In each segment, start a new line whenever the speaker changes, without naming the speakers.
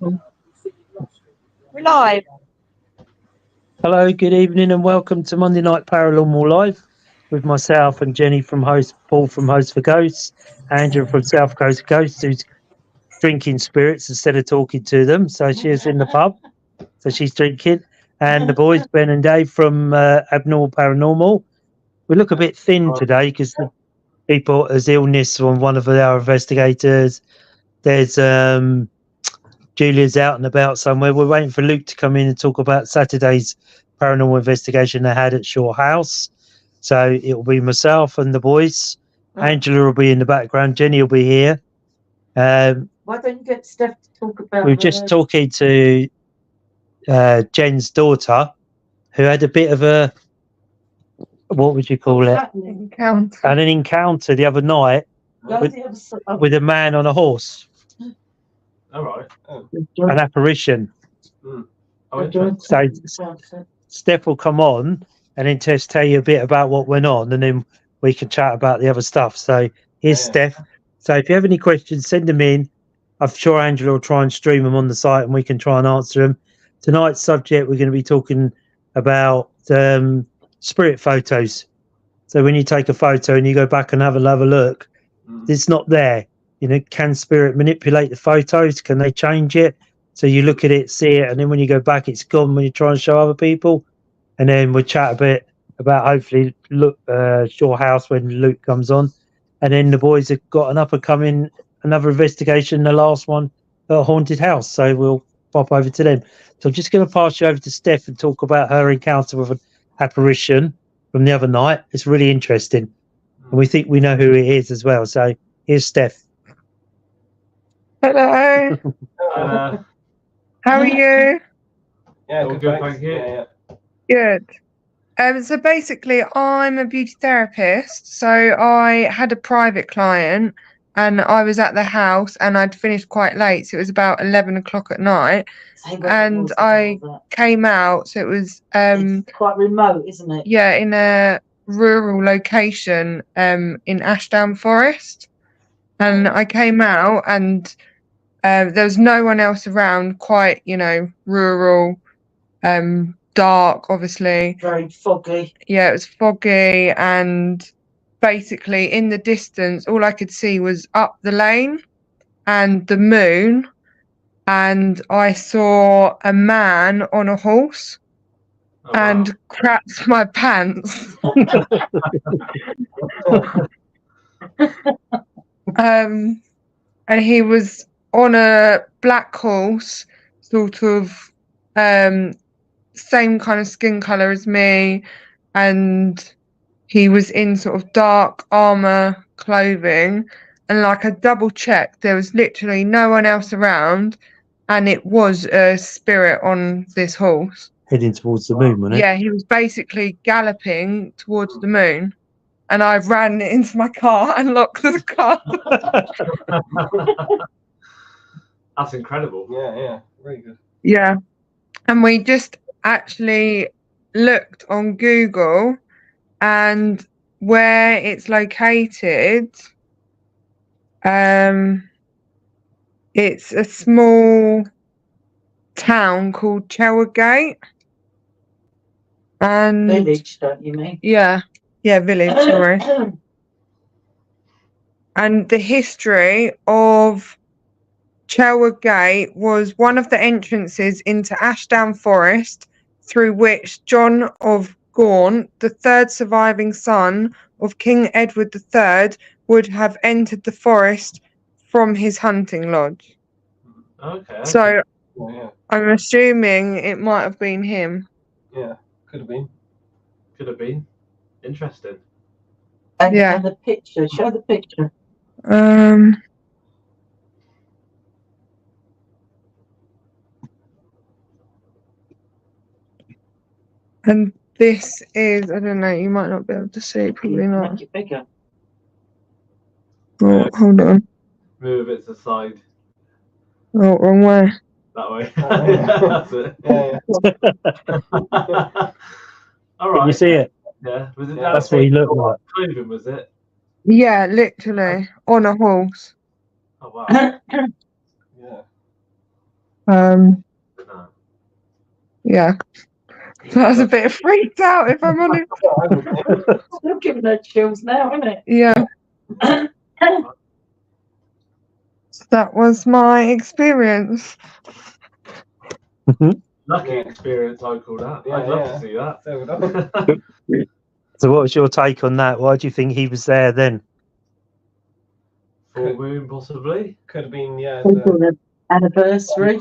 We're live.
Hello, good evening, and welcome to Monday Night Paranormal Live with myself and Jenny from Host, Paul from Host for Ghosts, Andrew from South Coast Ghosts, who's drinking spirits instead of talking to them. So she's in the pub, so she's drinking, and the boys Ben and Dave from Abnormal Paranormal. We look a bit thin today because the people has illness on one of our investigators. There's Julia's out and about somewhere. We're waiting for Luke to come in and talk about Saturday's paranormal investigation they had at Shore House. So it'll be myself and the boys. Angela will be in the background. Jenny will be here.
Why don't you get Steph to talk about?
We're just talking to Jen's daughter, who had a bit of a, what would you call it? An encounter the other night with a man on a horse.
All right.
An apparition. So Steph will come on and then just tell you a bit about what went on, and then we can chat about the other stuff. So here's Steph. So if you have any questions, send them in. I'm sure Angela will try and stream them on the site and we can try and answer them. Tonight's subject, we're going to be talking about spirit photos. So when you take a photo and you go back and have a look, it's not there. You know, can spirit manipulate the photos? Can they change it? So you look at it, see it, and then when you go back, it's gone when you try and show other people. And then we'll chat a bit about hopefully Shore House when Luke comes on. And then the boys have got an up-and-coming, another investigation, the last one, at a haunted house. So we'll pop over to them. So I'm just going to pass you over to Steph and talk about her encounter with an apparition from the other night. It's really interesting. And we think we know who it is as well. So here's Steph.
Hello. How are you?
Yeah, good, thank you.
Good. So basically, I'm a beauty therapist. So I had a private client, and I was at the house, and I'd finished quite late. So it was about 11 o'clock at night, and I came out. So it was
it's quite remote, isn't it?
Yeah, in a rural location, in Ashdown Forest, and I came out and. There was no one else around, quite, rural, dark, obviously.
Very foggy.
Yeah, it was foggy, and basically in the distance, all I could see was up the lane and the moon, and I saw a man on a horse and crapped my pants. And he was on a black horse, sort of same kind of skin colour as me, and he was in sort of dark armour clothing, and like I double checked, there was literally no one else around, and it was a spirit on this horse.
Heading towards the moon, wasn't it?
Yeah, he was basically galloping towards the moon. And I ran into my car and locked the car.
That's incredible. Yeah, very good.
Yeah. And we just actually looked on Google, and where it's located, it's a small town called Chelwgate. And
Village, don't you mean?
Yeah, village, sorry. And the history of Chelwgate was one of the entrances into Ashdown Forest, through which John of Gaunt, the third surviving son of King Edward III, would have entered the forest from his hunting lodge.
Okay.
So
yeah.
I'm assuming it might have been him.
Yeah, could have been. Could have been. Interesting.
And, and the picture, show the picture.
And this is, I don't know, you might not be able to see, probably not.
Make it bigger.
Oh, hold on.
Move it to the side.
Oh, wrong way.
That way. That's it. All right.
Can you see it?
Yeah. Was it
That's what he looked like.
Clothing, was it?
Yeah, literally on a horse.
Oh wow. Yeah.
Um,
No.
yeah, I was a bit freaked out, if I'm honest.
You're giving her chills now, isn't it?
Yeah, that was my experience.
Lucky experience, I call that. I'd love to see that.
So what was your take on that? Why do you think he was there then?
Full moon, possibly.
Could have been,
Anniversary.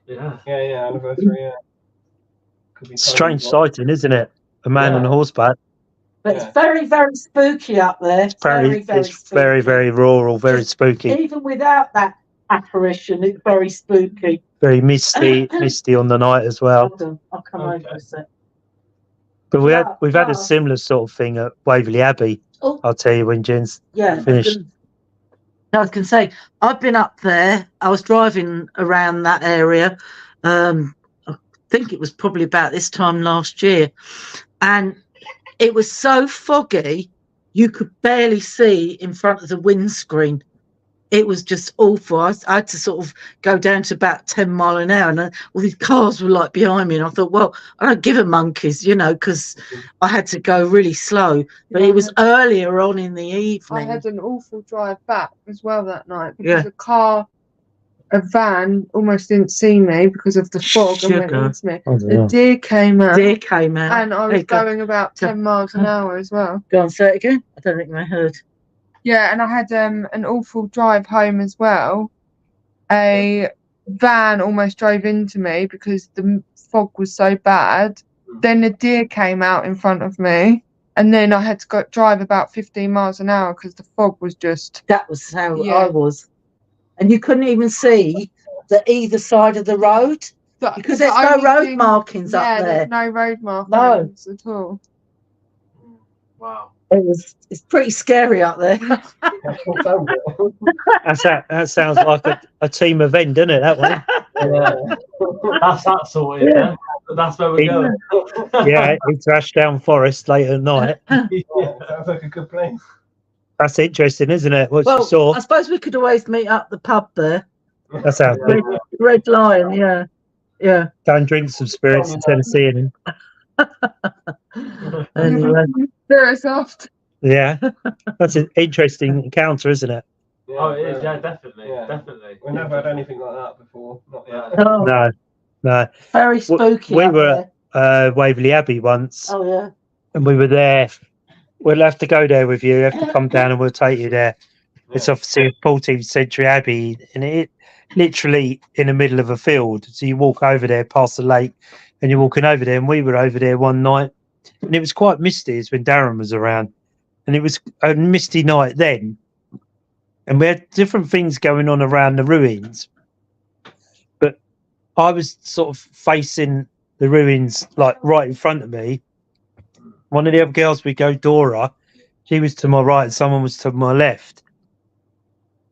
Yeah.
anniversary, yeah. Could be
Strange
totally wrong.
sighting, isn't it? A man on
Yeah.
horseback.
But it's very, very spooky up there.
It's very,
spooky.
very rural, very spooky.
Even without that apparition, it's very spooky.
Very misty on the night as well.
Hold on, I'll come over a sec.
But we've had a similar sort of thing at Waverley Abbey.
Oh.
I'll tell you when Jen's finished.
I was going to say, I've been up there. I was driving around that area. I think it was probably about this time last year. And it was so foggy, you could barely see in front of the windscreen. It was just awful. I had to sort of go down to about 10 mile an hour, and all these cars were like behind me. And I thought, well, I don't give a monkeys, because I had to go really slow. But it was earlier on in the evening.
I had an awful drive back as well that night because a van almost didn't see me because of the fog and went into me. The deer came out. And I was going about 10 miles an hour as well.
Go on, say it again. I don't think I heard.
Yeah, and I had an awful drive home as well. A van almost drove into me because the fog was so bad. Then a deer came out in front of me, and then I had to drive about 15 miles an hour because the fog was just...
That was how I was. And you couldn't even see either side of the road because there's no road markings up there.
There's no road markings at all.
Wow.
It's pretty scary up there.
That sounds like a team event, doesn't it? That one.
That's that sorted. Yeah. That's where we're going.
Yeah, into Ashdown Forest late at night.
Sounds like a good place.
That's interesting, isn't it? What you saw.
I suppose we could always meet up the pub there.
That sounds good.
Red Lion, yeah.
Go and drink some spirits in Tennessee.
Anyway.
Very soft.
Yeah, that's an interesting encounter, isn't it?
Oh, it is. Yeah, definitely. Definitely.
We've never had anything like that before. Not yet.
Oh,
No.
very spooky.
We were at Waverley Abbey once.
Oh, yeah.
And we were there. We'll have to go there with you. You have to come down and we'll take you there. It's obviously a 14th century abbey, and it literally in the middle of a field. So you walk over there past the lake, and you're walking over there. And we were over there one night, and it was quite misty. It's when Darren was around, and it was a misty night then. And we had different things going on around the ruins, but I was sort of facing the ruins, like right in front of me. One of the other girls, we go Dora, she was to my right and someone was to my left.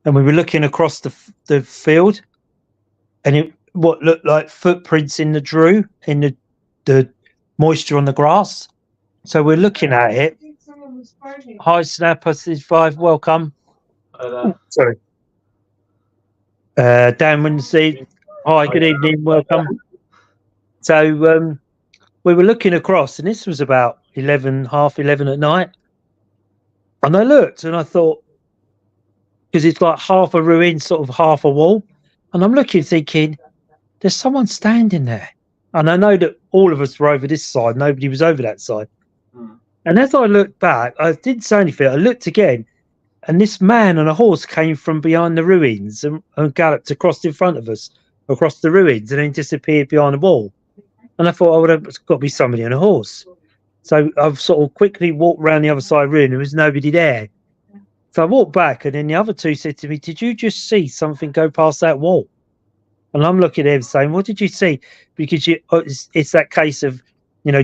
And we were looking across the field, and what looked like footprints in the moisture on the grass. So we're looking at it. Hi, Snapper 5, welcome. Sorry. Dan Wednesday. Hi, good evening, welcome. So we were looking across, and this was about half 11 at night. And I looked and I thought, because it's like half a ruin, sort of half a wall. And I'm looking, thinking, there's someone standing there. And I know that all of us were over this side. Nobody was over that side. And as I looked back, I didn't say anything. I looked again, and this man on a horse came from behind the ruins and galloped across in front of us, across the ruins, and then disappeared behind a wall. And I thought, it's got to be somebody on a horse. So I've sort of quickly walked around the other side of the room. There was nobody there. So I walked back, and then the other two said to me, did you just see something go past that wall? And I'm looking at him saying, what did you see? Because it's that case of,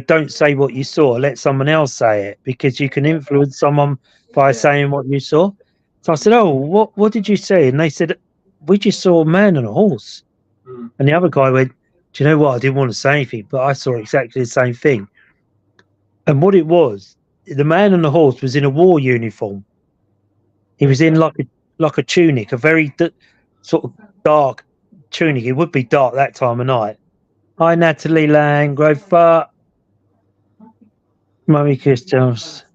don't say what you saw. Let someone else say it, because you can influence someone by saying what you saw. So I said, oh, what did you see? And they said, we just saw a man on a horse. And the other guy went, do you know what? I didn't want to say anything, but I saw exactly the same thing. And what it was, the man on the horse was in a war uniform. He was in like a tunic, a very sort of dark tunic. It would be dark that time of night. Hi, Natalie Lang, Grover, Mummy Christians,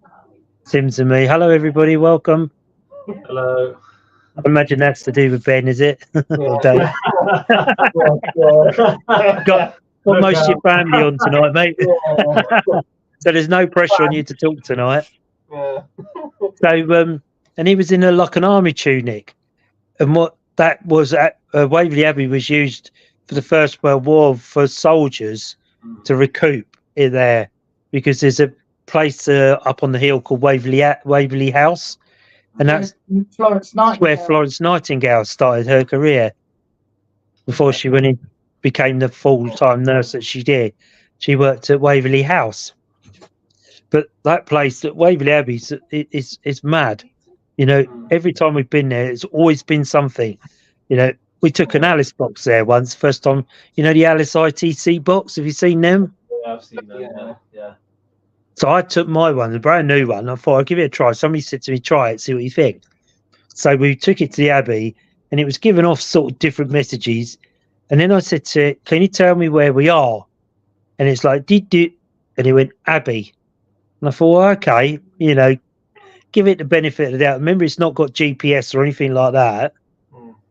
Sims and me. Hello, everybody. Welcome.
Hello.
I imagine that's to do with Ben, is it? Or Dave? Got most of your family on tonight, mate. So there's no pressure on you to talk tonight.
Yeah.
So, and he was in like an army tunic, and what that was at Waverley Abbey was used for the First World War for soldiers to recoup in there, because there's a place up on the hill called Waverley House, and that's where Florence Nightingale started her career before she went in, became the full-time nurse that she did. She worked at Waverley House. But that place at Waverley Abbey is mad. You know, every time we've been there, it's always been something. You know, we took an Alice box there once, first time. You know, the Alice ITC box. Have you seen them?
Yeah, I've seen them. Yeah.
So I took my one, a brand new one. I thought I'd give it a try. Somebody said to me, try it, see what you think. So we took it to the Abbey, and it was giving off sort of different messages. And then I said to it, can you tell me where we are? And it's like, and it went, Abbey. And I thought, well, okay, you know, give it the benefit of the doubt. Remember, it's not got GPS or anything like that.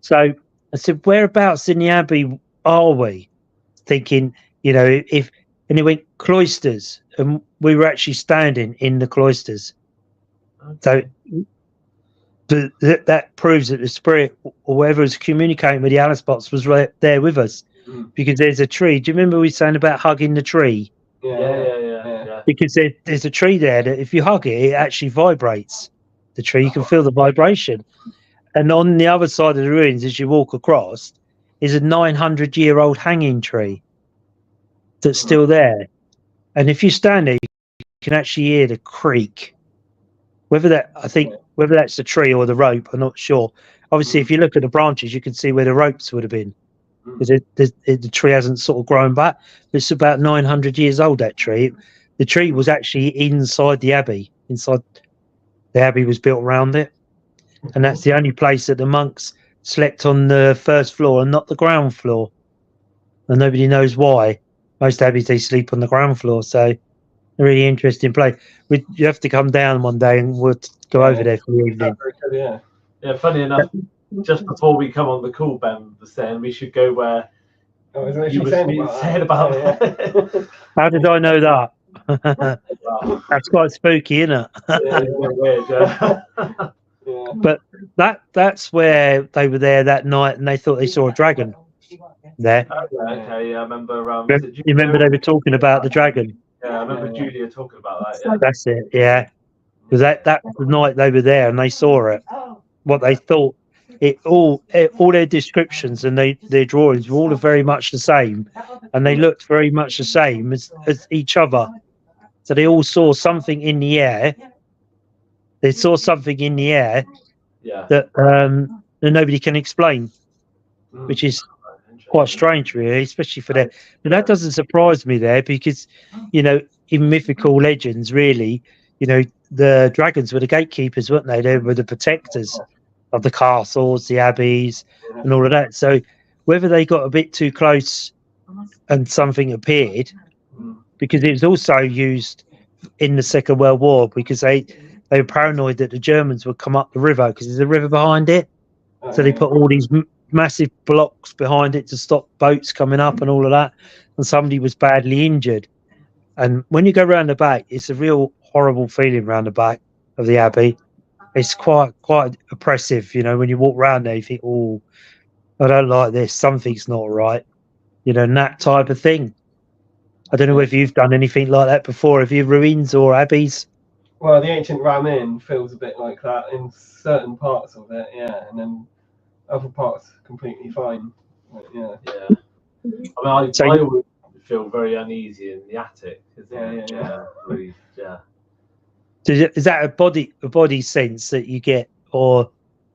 So I said, whereabouts in the Abbey are we? Thinking, you know, and it went cloisters, and we were actually standing in the cloisters. So that proves that the spirit or whoever was communicating with the Alice box was right there with us, because there's a tree. Do you remember we saying about hugging the tree?
Yeah.
Because there's a tree there that if you hug it, it actually vibrates. The tree, you can feel the vibration. And on the other side of the ruins, as you walk across, is a 900-year-old hanging tree that's still there. And if you stand there, you can actually hear the creak. Whether that's the tree or the rope, I'm not sure. Obviously, if you look at the branches, you can see where the ropes would have been, because the tree hasn't sort of grown back. It's about 900 years old, that tree. The tree was actually inside the Abbey. Inside the Abbey was built around it. And that's the only place that the monks slept on the first floor and not the ground floor. And nobody knows why. Most abbeys, they sleep on the ground floor. So, a really interesting place. You have to come down one day and we'll go over there for the evening.
Yeah, funny enough, just before we come on the call, Ben was saying we should go where you were saying about that.
How did I know that? That's quite spooky, isn't it? But that's where they were there that night, and they thought they saw a dragon there.
Okay, yeah, I remember.
You remember they were talking about the dragon?
Yeah, I remember Julia talking about that. Yeah.
That's it. Yeah, because that was the night they were there and they saw it. What they thought, all their descriptions and their drawings were all very much the same, and they looked very much the same as each other. So they all saw something in the air. They saw something in the air that nobody can explain, which is quite strange, really, especially for them. But that doesn't surprise me there, because, you know, in mythical legends, really, you know, the dragons were the gatekeepers, weren't they? They were the protectors of the castles, the abbeys, and all of that. So whether they got a bit too close and something appeared, because it was also used in the Second World War, because they were paranoid that the Germans would come up the river, because there's a river behind it. So they put all these massive blocks behind it to stop boats coming up and all of that. And somebody was badly injured. And when you go round the back, it's a real horrible feeling round the back of the Abbey. It's quite oppressive, you know, when you walk round there, you think, oh, I don't like this. Something's not right, you know, and that type of thing. I don't know if you've done anything like that before. Have you ruins or abbeys?
Well, the ancient Ram Inn feels a bit like that in certain parts of it, yeah, and then other parts completely fine. But, yeah.
I mean, I always feel very uneasy in the attic. Really.
So is that a body sense that you get, or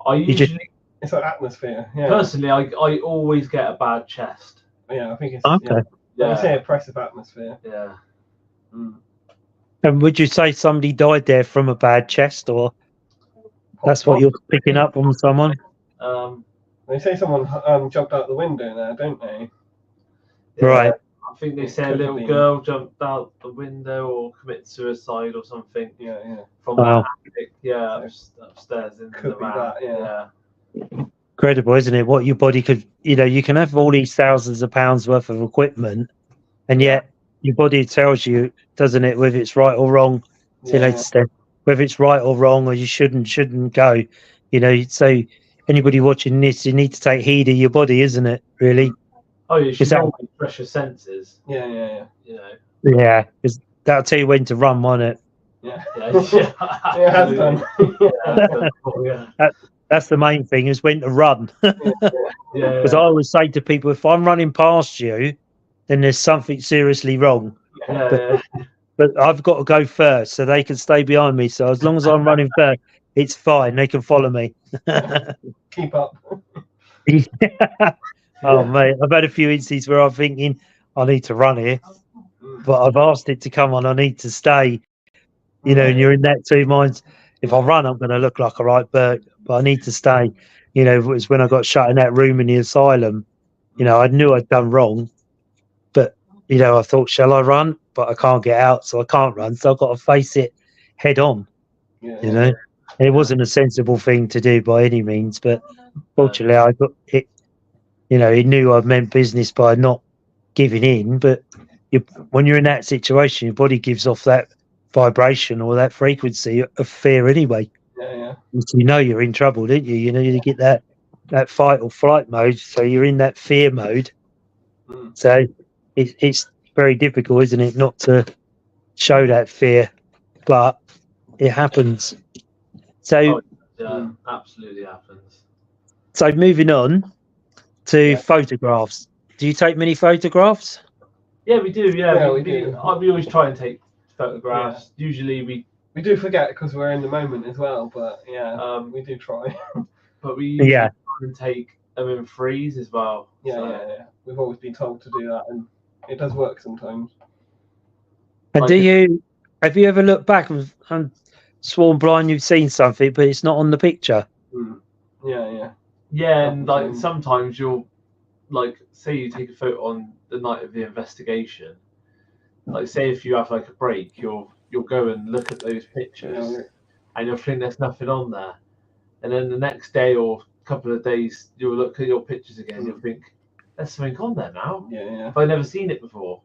I usually
it's like atmosphere. Yeah.
Personally, I always get a bad chest.
Yeah, I think it's
okay.
I say oppressive atmosphere.
Yeah.
And would you say somebody died there from a bad chest, or that's what you're picking up on someone?
They say someone jumped out the window there, don't they?
Yeah,
Right.
I think they
It
say a
could
little
have been.
girl jumped out the window or committed suicide or something
Yeah.
from
Wow.
that attic. Yeah, upstairs in
Could
the
be
van.
that, yeah.
Incredible, isn't it? What your body could, you can have all these thousands of pounds worth of equipment, and yet your body tells you, doesn't it, whether it's right or wrong. See you later, Steph. Whether it's right or wrong, or you shouldn't go. So anybody watching this, you need to take heed of your body, isn't it? Really?
Oh, you should
that-
always press your senses.
Yeah.
You know.
Yeah, because that'll tell you when to run, won't it?
Yeah.
Yeah.
It has done.
Yeah.
That's the main thing, is when to run.
Yeah.
Because I always say to people, if I'm running past you, then there's something seriously wrong.
Yeah.
But I've got to go first, so they can stay behind me. So as long as I'm running first, it's fine. They can follow me.
Keep up.
Oh, mate, I've had a few instances where I'm thinking, I need to run here, but I've asked it to come on. I need to stay. And you're in that two minds. If I run, I'm going to look like a right bird, but I need to stay. It was when I got shut in that room in the asylum. I knew I'd done wrong, but I thought, shall I run? But I can't get out, so I can't run. So I've got to face it head on. And it wasn't a sensible thing to do by any means, but fortunately, I got it. He knew I meant business by not giving in. But when you're in that situation, your body gives off that vibration or that frequency of fear anyway.
Yeah.
You're in trouble, don't you? You get that fight or flight mode, so you're in that fear mode. So it's very difficult, isn't it, not to show that fear, but it happens. So
absolutely happens.
So moving on to photographs. Do you take many photographs?
Yeah, we do. Yeah, we
do.
We always try and take photographs. Yeah. Usually we
do forget because we're in the moment as well, but we do try.
But we usually try and take them in threes as well.
Yeah. We've always been told to do that, and it does work sometimes.
And have you ever looked back and sworn blind you've seen something, but it's not on the picture?
Yeah, and like sometimes you'll, like, say you take a photo on the night of the investigation. Like, say if you have like a break, you'll go and look at those pictures, and you'll think there's nothing on there, and then the next day or couple of days you'll look at your pictures again, and you'll think there's something on there now. But I've never seen it before,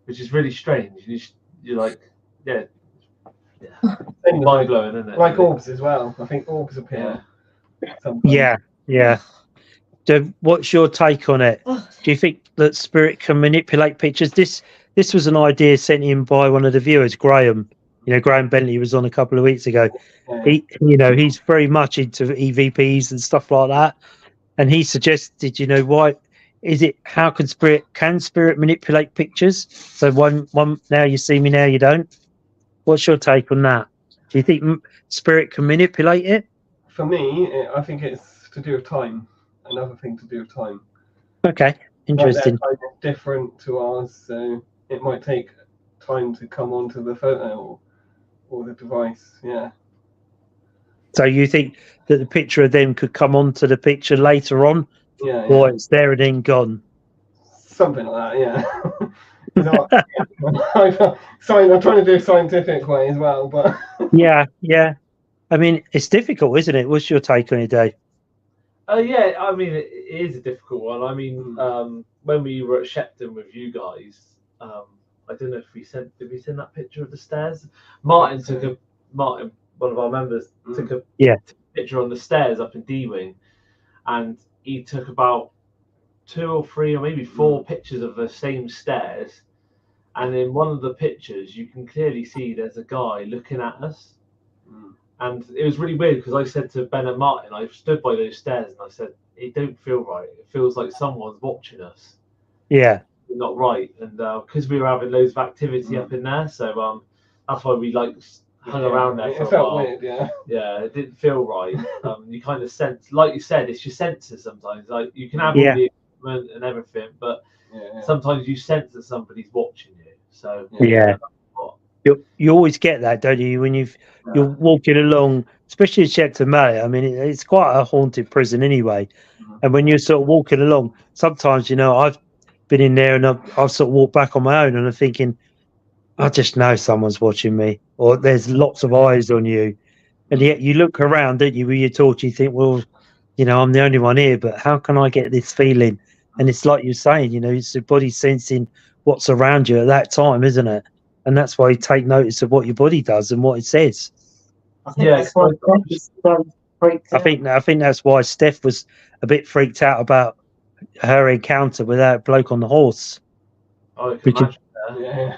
which is really strange. You're like, mind blowing, isn't it?
Like orbs as well. I think orbs appear. Sometimes.
Yeah. So what's your take on it? Do you think that spirit can manipulate pictures? This was an idea sent in by one of the viewers, Graham. Graham Bentley was on a couple of weeks ago. He's very much into EVPs and stuff like that, and he suggested, why is it? How can spirit manipulate pictures? So one now you see me, now you don't. What's your take on that? Do you think spirit can manipulate it?
For me, I think it's to do with time. Another thing to do with time.
Okay, interesting.
Like time is different to ours, so it might take time to come onto the photo or the device. Yeah.
So you think that the picture of them could come onto the picture later on?
Yeah.
Or it's there and then gone?
Something like that, yeah. Sorry, I'm trying to do a scientific way as well, but
Yeah. I mean, it's difficult, isn't it? What's your take on it, Dave?
Yeah, I mean, it is a difficult one. I mean, when we were at Shepton with you guys, I don't know if did we send that picture of the stairs? Martin, one of our members, took a picture on the stairs up in D-Wing, and he took about 2 or 3 or maybe 4 pictures of the same stairs. And in one of the pictures, you can clearly see there's a guy looking at us. And it was really weird because I said to Ben and Martin, I stood by those stairs and I said, it don't feel right. It feels like someone's watching us.
Yeah.
Not right. And because we were having loads of activity up in there, so that's why we hung around there for a while. It felt
weird,
yeah, it didn't feel right. You kind of sense, like you said, it's your senses sometimes. Like you can have all the equipment and everything, but sometimes you sense that somebody's watching you. So
you always get that, don't you? When you're walking along, especially in Shepton Mallet. I mean, it's quite a haunted prison anyway. And when you're sort of walking along, sometimes, you know, I've been in there and I've sort of walked back on my own and I'm thinking, I just know someone's watching me, or there's lots of eyes on you. And yet you look around, don't you, with your torch, you think, well, you know, I'm the only one here, but how can I get this feeling? And it's like you're saying, you know, it's the body sensing what's around you at that time, isn't it? And that's why you take notice of what your body does and what it says.
I think that's why Steph was so freaked
I
out.
think that's why Steph was a bit freaked out about her encounter with that bloke on the horse.
I can
Which
imagine.
Yeah.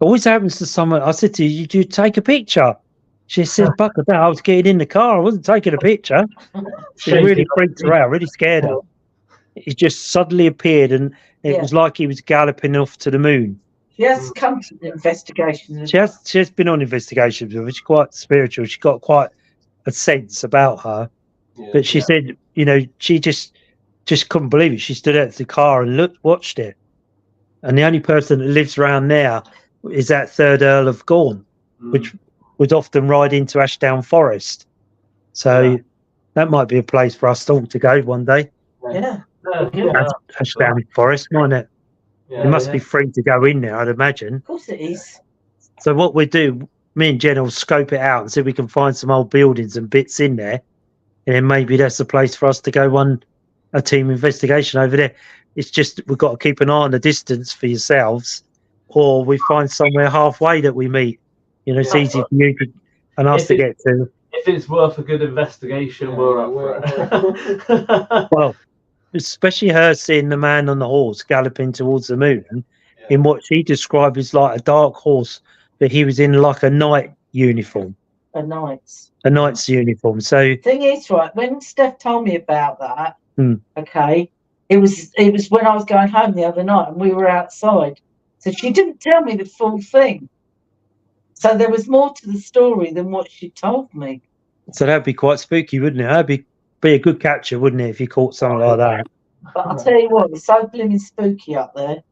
always happens to someone. I said to you, did you take a picture? She said, "Bucket that, I was getting in the car. I wasn't taking a picture." It really freaked her out, really scared her. He just suddenly appeared, and it was like he was galloping off to the moon.
She has come to investigations.
She has been on investigations with her. She's quite spiritual. She's got quite a sense about her.
Yeah.
But she said, you know, she just couldn't believe it. She stood out to the car and watched it. And the only person that lives around there is that third Earl of Gaunt, which would often ride into Ashdown Forest. So that might be a place for us all to go one day.
Yeah.
Ashdown Forest, mightn't it?
Yeah,
It must be free to go in there, I'd imagine.
Of course it is.
So what we do, me and Jen will scope it out and see if we can find some old buildings and bits in there. And then maybe that's the place for us to go a team investigation over there. It's just we've got to keep an eye on the distance for yourselves, or we find somewhere halfway that we meet. You know, it's easy for you and us to get to.
If it's worth a good investigation, we're up for it.
Well, especially her seeing the man on the horse galloping towards the moon in what she described as like a dark horse, but he was in like a night uniform.
A knight's
uniform. So
thing is, right, when Steph told me about that,
Mm.
okay, it was when I was going home the other night and we were outside. So she didn't tell me the full thing. So there was more to the story than what she told me.
So that'd be quite spooky, wouldn't it? That'd be a good capture, wouldn't it, if you caught something like that?
But I'll tell you what, it's so blooming spooky up there.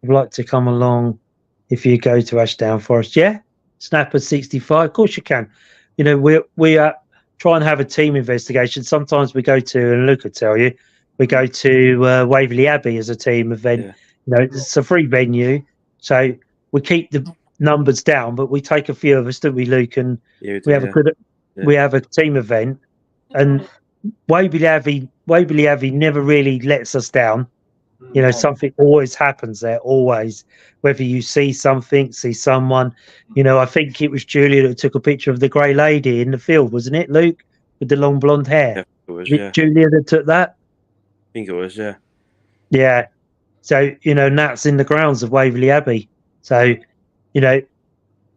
I'd like to come along if you go to Ashdown Forest. Yeah? Snapper 65, of course you can. You know, we try and have a team investigation. Sometimes we go to, and Luke will tell you, we go to Waverley Abbey as a team event.
Yeah.
You know, it's a free venue. So we keep the numbers down, but we take a few of us, don't we, Luke? And we have we have a team event. And Waverley Abbey never really lets us down. You know, something always happens there, always. Whether you see something, see someone. You know, I think it was Julia that took a picture of the grey lady in the field, wasn't it, Luke? With the long blonde hair.
Yeah, it was,
Was it Julia that took that?
I think it was, yeah.
Yeah. So, you know, and that's in the grounds of Waverley Abbey. So, you know,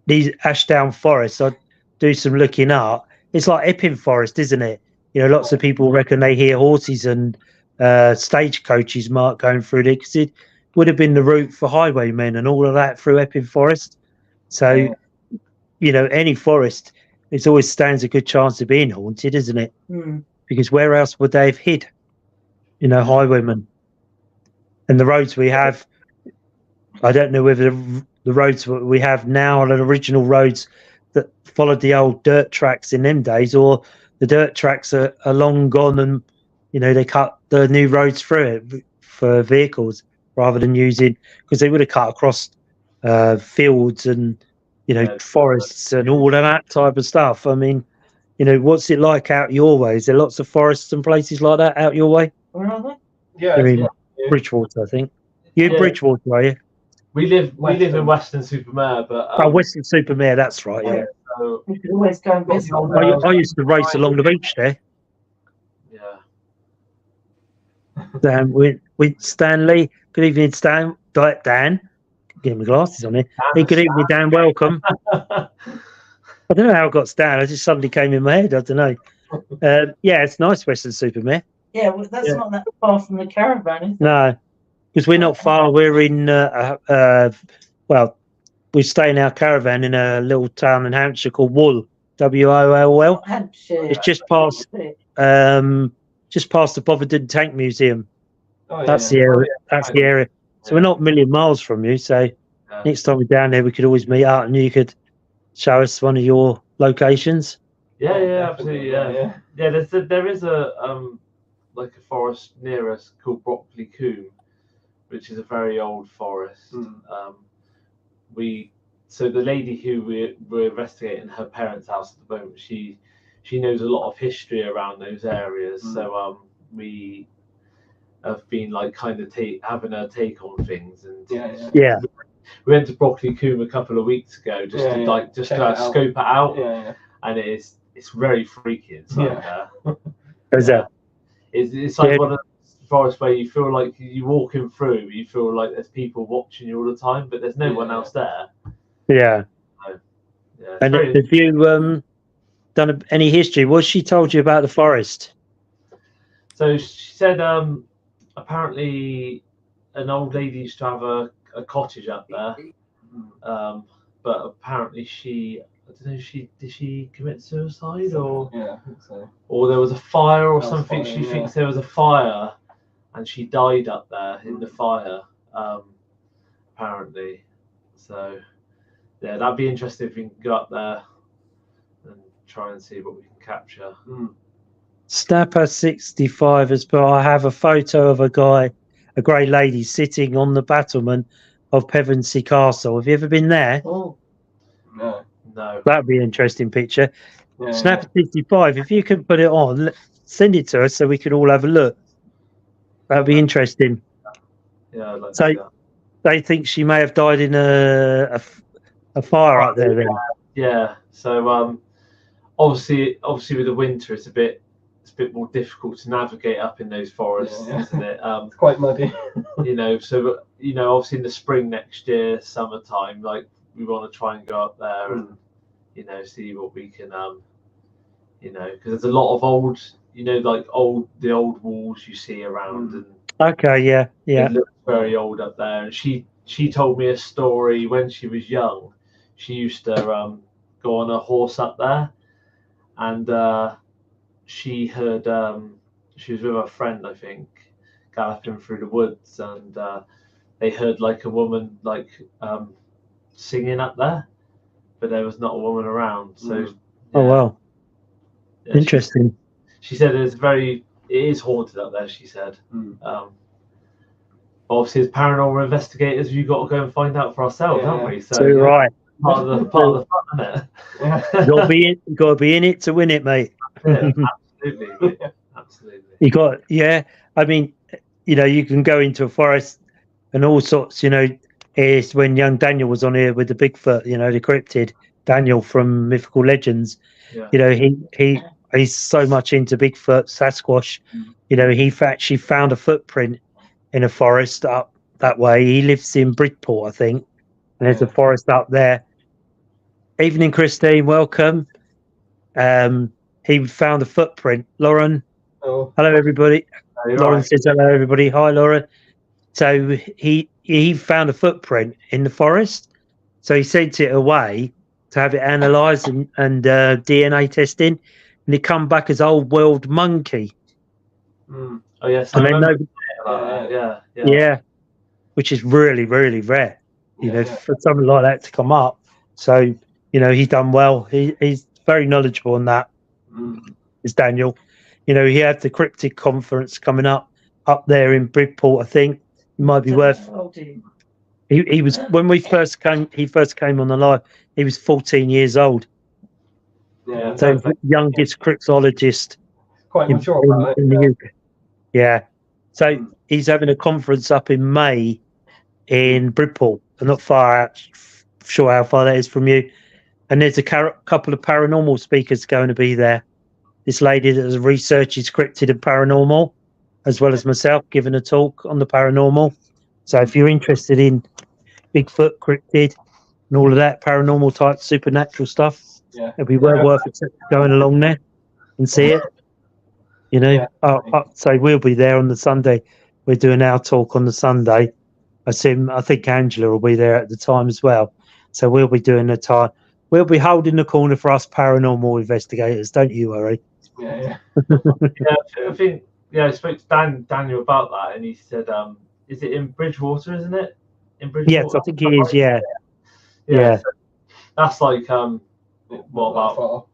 these Ashdown Forests, I do some looking up. It's like Epping Forest, isn't it? You know, lots of people reckon they hear horses and stagecoaches going through there because it would have been the route for highwaymen and all of that through Epping Forest. So, you know, any forest, it always stands a good chance of being haunted, isn't it?
Mm.
Because where else would they have hid? You know, highwaymen. And the roads we have, I don't know whether the roads we have now are the original roads that followed the old dirt tracks in them days, or the dirt tracks are long gone and, you know, they cut the new roads through it for vehicles rather than using, because they would have cut across fields and, you know, forests and all of that type of stuff. I mean, you know, what's it like out your way? Is there lots of forests and places like that out your way?
Where are they?
Yeah.
I mean, Bridgewater, I think. You in Bridgewater, are you?
We live in Western Supermare, but
Western Supermare, that's right, yeah.
So,
We could always go and visit.
I used to race along the beach there.
yeah.
With Stanley. Good evening, Stan. Dan. Getting my glasses on here. Hey, good evening, Dan. Welcome. I don't know how I got Stan. I just suddenly came in my head. I don't know. Yeah, it's nice, Western Supermare.
Yeah, well, that's not that far from the caravan, is it?
No, because we're not far. We're in, well, we stay in our caravan in a little town in Hampshire called Wool, Wool.
Hampshire.
It's just past the Botherdon Tank Museum. That's the area. That's the area. So we're not a million miles from you. So next time we're down there, we could always meet up, and you could show us one of your locations.
Yeah, absolutely. Yeah. There is a like a forest near us called Brockley Coombe, which is a very old forest. So the lady who we're investigating, her parents' house at the moment, she knows a lot of history around those areas. So we have been like kind of having a take on things, and
Yeah.
we went to Brockley Coombe a couple of weeks ago just to scope it out, and it's very freaky inside there.
Is that?
It's like one of the forests where you feel like you walking through, you feel like there's people watching you all the time, but there's no one else there.
Yeah.
So,
And have you done any history? What she told you about the forest?
So she said apparently an old lady used to have a cottage up there, but apparently I don't know, did she commit suicide or
I think so.
Or there was a fire or something.
Fire,
She thinks there was a fire, and she died up there in the fire, apparently. So yeah, that'd be interesting if we can go up there and try and see what we can capture.
Snapper65 has put, I have a photo of a grey lady sitting on the battlement of Pevensey Castle. Have you ever been there?
No.
That'd be an interesting picture.
Yeah,
Snapper65, if you can put it on, send it to us so we can all have a look. That'd be interesting.
Yeah, I'd like
So
to see that.
they think she may have died in a fire up there then.
Yeah. So obviously with the winter, it's a bit more difficult to navigate up in those forests, isn't it?
It's quite muddy.
So obviously in the spring next year, summertime, like we want to try and go up there and see what we can because there's a lot of old the old walls you see around, and
Okay, yeah.
it looks very old up there. And she told me a story when she was young. She used to go on a horse up there, and she heard she was with a friend, I think, galloping through the woods, and they heard like a woman singing up there, but there was not a woman around. So
Oh wow. Interesting.
She said it is haunted up there, she said. Obviously as paranormal investigators, you've got to go and find out for ourselves, haven't we? So
right.
part of the fun, isn't it?
You got to be in it to win it, mate.
Absolutely.
You got, I mean, you can go into a forest and all sorts. It's when young Daniel was on here with the Bigfoot, the cryptid Daniel from Mythical Legends. He's so much into Bigfoot, Sasquatch. He actually found a footprint in a forest up that way. He lives in Bridport, I think, and there's a forest up there. Evening, Christine. Welcome. He found a footprint. Lauren.
Oh.
Hello, everybody. Lauren
Right.
says hello, everybody. Hi, Lauren. So he found a footprint in the forest. So he sent it away to have it analysed and DNA testing, and it come back as old world monkey.
Oh yes,
And then
yeah.
which is really, really rare. For something like that to come up. So he's done well. He's very knowledgeable on that. Is Daniel? He had the cryptid conference coming up there in Bridport. I think it might be worth. He was when we first came. He first came on the live. He was 14 years old.
Yeah.
So youngest cryptologist
Quite mature about
in the
it.
UK. Yeah. So he's having a conference up in May in Bridport. Not far out. Sure how far that is from you. And there's a couple of paranormal speakers going to be there. This lady that has researches cryptid and paranormal, as well as myself, giving a talk on the paranormal. So if you're interested in Bigfoot, cryptid, and all of that paranormal type supernatural stuff, it'd be well worth it going along there and see it. So we'll be there on the Sunday. We're doing our talk on the Sunday. I think Angela will be there at the time as well. So we'll be doing the time. We'll be holding the corner for us paranormal investigators. Don't you worry.
I think I spoke to Daniel about that, and he said, "Is it in Bridgewater? Isn't it? In Bridgewater?"
Yes, I think it is. Yeah.
So that's like about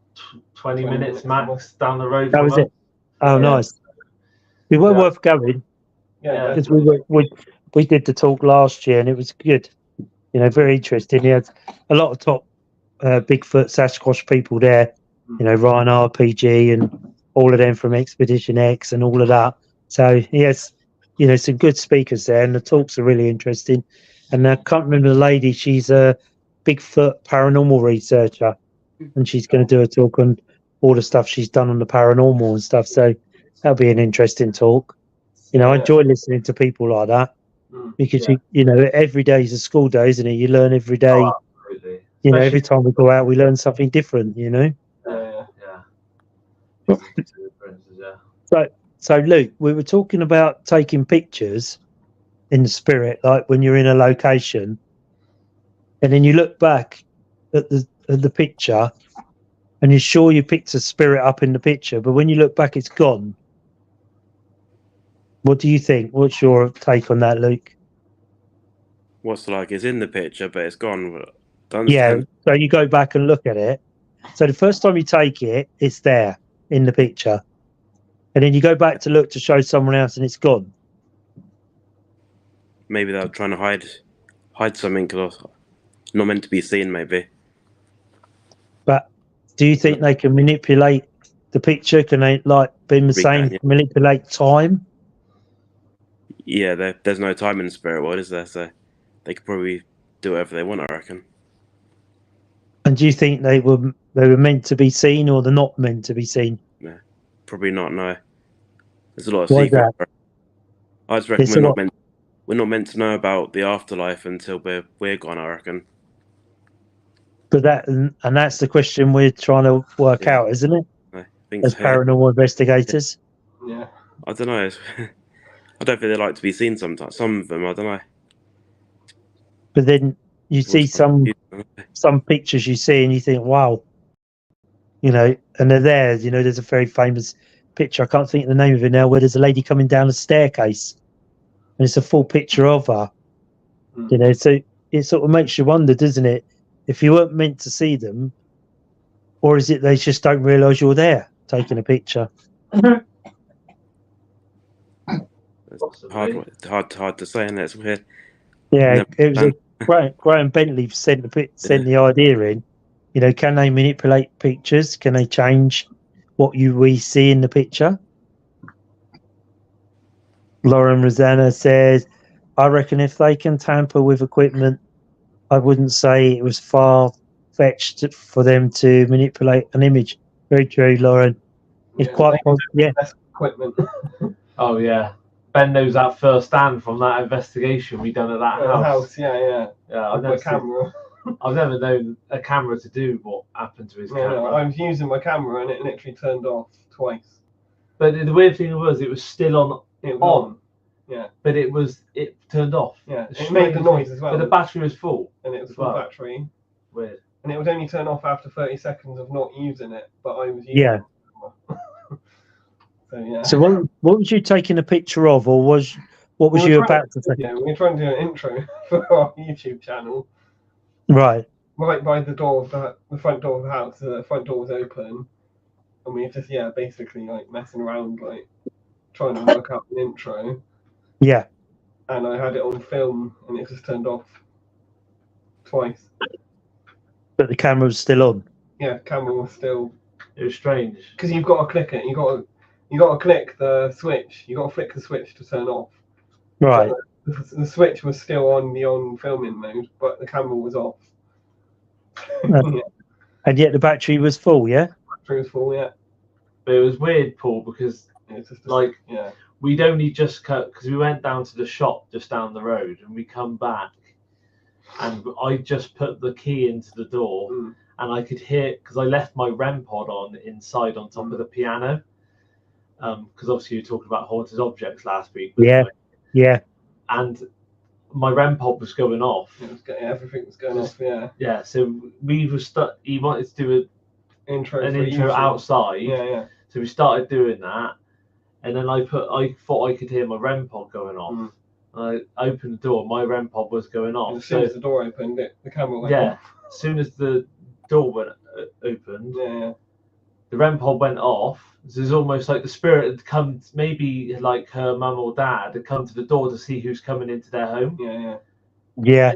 20 minutes max down the road.
That was it. Oh, nice. It was
Yeah.
worth going
Yeah,
because
definitely.
we did the talk last year and it was good. You know, very interesting. He had a lot of top Bigfoot Sasquatch people there. You know, Ryan RPG and all of them from Expedition X and all of that. So he has, you know, some good speakers there, and the talks are really interesting. And I can't remember the lady. She's a Bigfoot paranormal researcher, and she's going to do a talk on all the stuff she's done on the paranormal and stuff. So that'll be an interesting talk. You know, I
Yeah.
enjoy listening to people like that because you know, every day is a school day, isn't it? You learn every day.
Oh, absolutely.
You know, every
Especially-
time we go out, we learn something different. You know.
Yeah.
Yeah. Yeah.
So Luke, we were talking about taking pictures in the spirit, like when you're in a location, and then you look back at the picture, and you're sure you picked a spirit up in the picture, but when you look back, it's gone. What do you think? What's your take on that, Luke?
What's like it's in the picture, but it's gone. Don't
Yeah.
understand.
So you go back and look at it. So the first time you take it, it's there in the picture, and then you go back to look to show someone else, and it's gone.
Maybe they're trying to hide something because not meant to be seen. Maybe.
But do you think they can manipulate the picture? Can they, like being the
We
same,
can, yeah.
manipulate time?
Yeah, there's no time in the spirit world, is there? So they could probably do whatever they want, I reckon.
And do you think they were meant to be seen, or they're not meant to be seen?
Probably not. No, there's a lot of
Why is
secrets. I just reckon
There's a lot-
we're not meant to know about the afterlife until we're gone, I reckon.
But that's the question we're trying to work
Yeah.
out, isn't it?
I think
As
so. Yeah.
paranormal investigators.
Yeah.
I don't know. I don't think they like to be seen sometimes. Some of them, I don't know.
But then you see
What's confusing?
some pictures you see and you think, wow, you know, and they're there. You know, there's a very famous picture. I can't think of the name of it now, where there's a lady coming down a staircase, and it's a full picture of her. You know, so it sort of makes you wonder, doesn't it? If you weren't meant to see them, or is it they just don't realise you're there taking a picture?
It's hard to say, and it's weird.
Yeah,
Never
it was
done.
Graham Bentley sent the idea in. You know, can they manipulate pictures? Can they change what we see in the picture? Lauren Rosanna says, I reckon if they can tamper with equipment, I wouldn't say it was far fetched for them to manipulate an image. Very true, Lauren. It's quite yeah.
Equipment.
Oh yeah. Ben knows that firsthand from that investigation we done at that house.
Yeah.
Yeah,
With my camera.
I've never known a camera to do what happened to his camera.
No, I was using my camera and it literally turned off twice.
But the weird thing was, it was still on.
It was on. Yeah.
But it turned off.
Yeah.
It's
It made the
strange,
noise as well.
But the battery was full.
And it was
as
full
well.
battery.
Weird.
And it would only turn off after 30 seconds of not using it, but I was using
Yeah.
it. So yeah.
So what was you taking a picture of, or what was you about to say?
Yeah, we were trying to do an intro for our YouTube channel.
Right.
Right by the door of the front door of the house. The front door was open, and we were just basically like messing around, like trying to work out an intro.
Yeah.
And I had it on film, and it just turned off twice.
But the camera was still on.
Yeah, camera was still.
It was strange.
Because you've got to click it. You got to click the switch. You got to flick the switch to turn off.
Right.
The switch was still on filming mode, but the camera was off.
And yet the battery was full, yeah?
Battery was full, yeah.
But it was weird, Paul, because
It's just
like we'd only just cut, because we went down to the shop just down the road, and we come back, and I just put the key into the door, and I could hear, because I left my REM pod on inside on top of the piano, because obviously you were talking about haunted objects last week.
Yeah.
And my REM pod was going off.
Everything was going off, yeah.
Yeah, so we were stuck. He wanted to do an intro
YouTube.
outside.
Yeah.
So we started doing that, and then I thought I could hear my REM pod going off. And I opened the door, my REM pod was going off.
And as soon as the door opened, the camera went off.
As soon as the door went opened, the REM pod went off. So it's almost like the spirit had come, maybe like her mum or dad had come to the door to see who's coming into their home.
Yeah.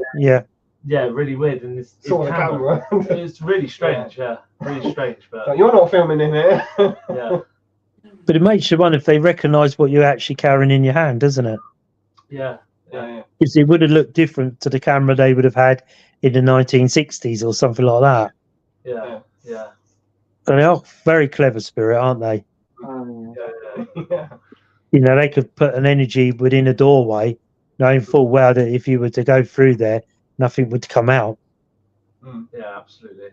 Really weird. And it's
Saw the camera.
It's really strange. Really strange. But
Like, you're not filming in here.
yeah.
But it makes you wonder if they recognise what you're actually carrying in your hand, doesn't it?
Yeah.
Because it would have looked different to the camera they would have had in the 1960s or something like that.
Yeah.
So they are very clever spirit, aren't they?
Yeah.
You know, they could put an energy within a doorway, knowing full well that if you were to go through there, nothing would come out.
Yeah, absolutely.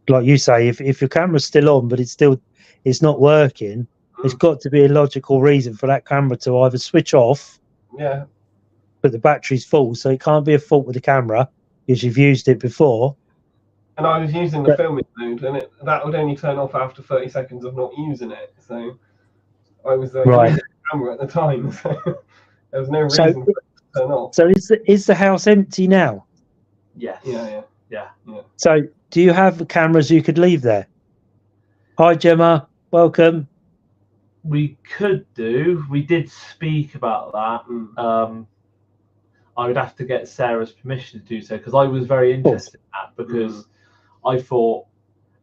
Like you say, if your camera's still on, but it's not working, there's got to be a logical reason for that camera to either switch off, but the battery's full, so it can't be a fault with the camera because you've used it before.
And I was using the filming mode, and that would only turn off after 30 seconds of not using it. So I was using the camera at the time, so there was no reason for it to turn off.
So is the house empty now?
Yes.
Yeah.
So do you have cameras you could leave there? Hi, Gemma. Welcome.
We could do. We did speak about that. I would have to get Sarah's permission to do so because I was very interested in that because I thought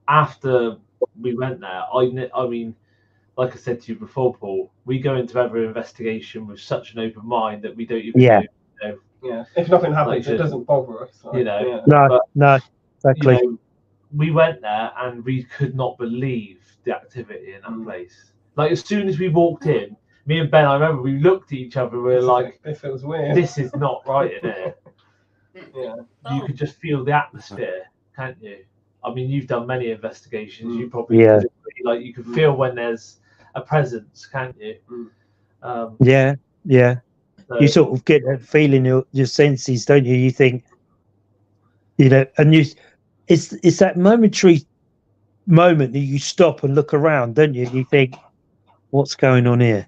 after we went there, I mean, like I said to you before, Paul, we go into every investigation with such an open mind that we don't even know.
Yeah. If nothing happens, it doesn't bother us. Like,
No, exactly.
You know, we went there and we could not believe the activity in that place. Like as soon as we walked in, me and Ben, I remember we looked at each other. We were like,
"This feels weird.
This is not right in here."
Yeah.
You could just feel the atmosphere, can't you? I mean, you've done many investigations. You probably like you can feel when there's a presence, can't you?
Yeah.
So,
You sort of get that feeling, your senses, don't you? You think, you know, and it's that momentary moment that you stop and look around, don't you? You think, what's going on here?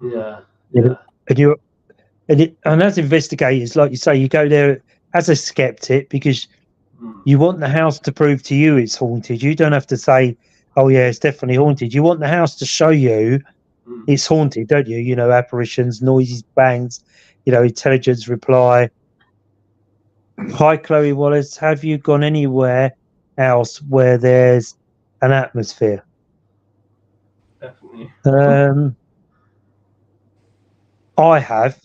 Yeah.
And as investigators, like you say, you go there as a skeptic because you want the house to prove to you it's haunted. You don't have to say, "Oh yeah, it's definitely haunted." You want the house to show you it's haunted, don't you? You know, apparitions, noises, bangs, you know, intelligence reply. Hi, Chloe Wallace. Have you gone anywhere else where there's an atmosphere?
Definitely.
I have.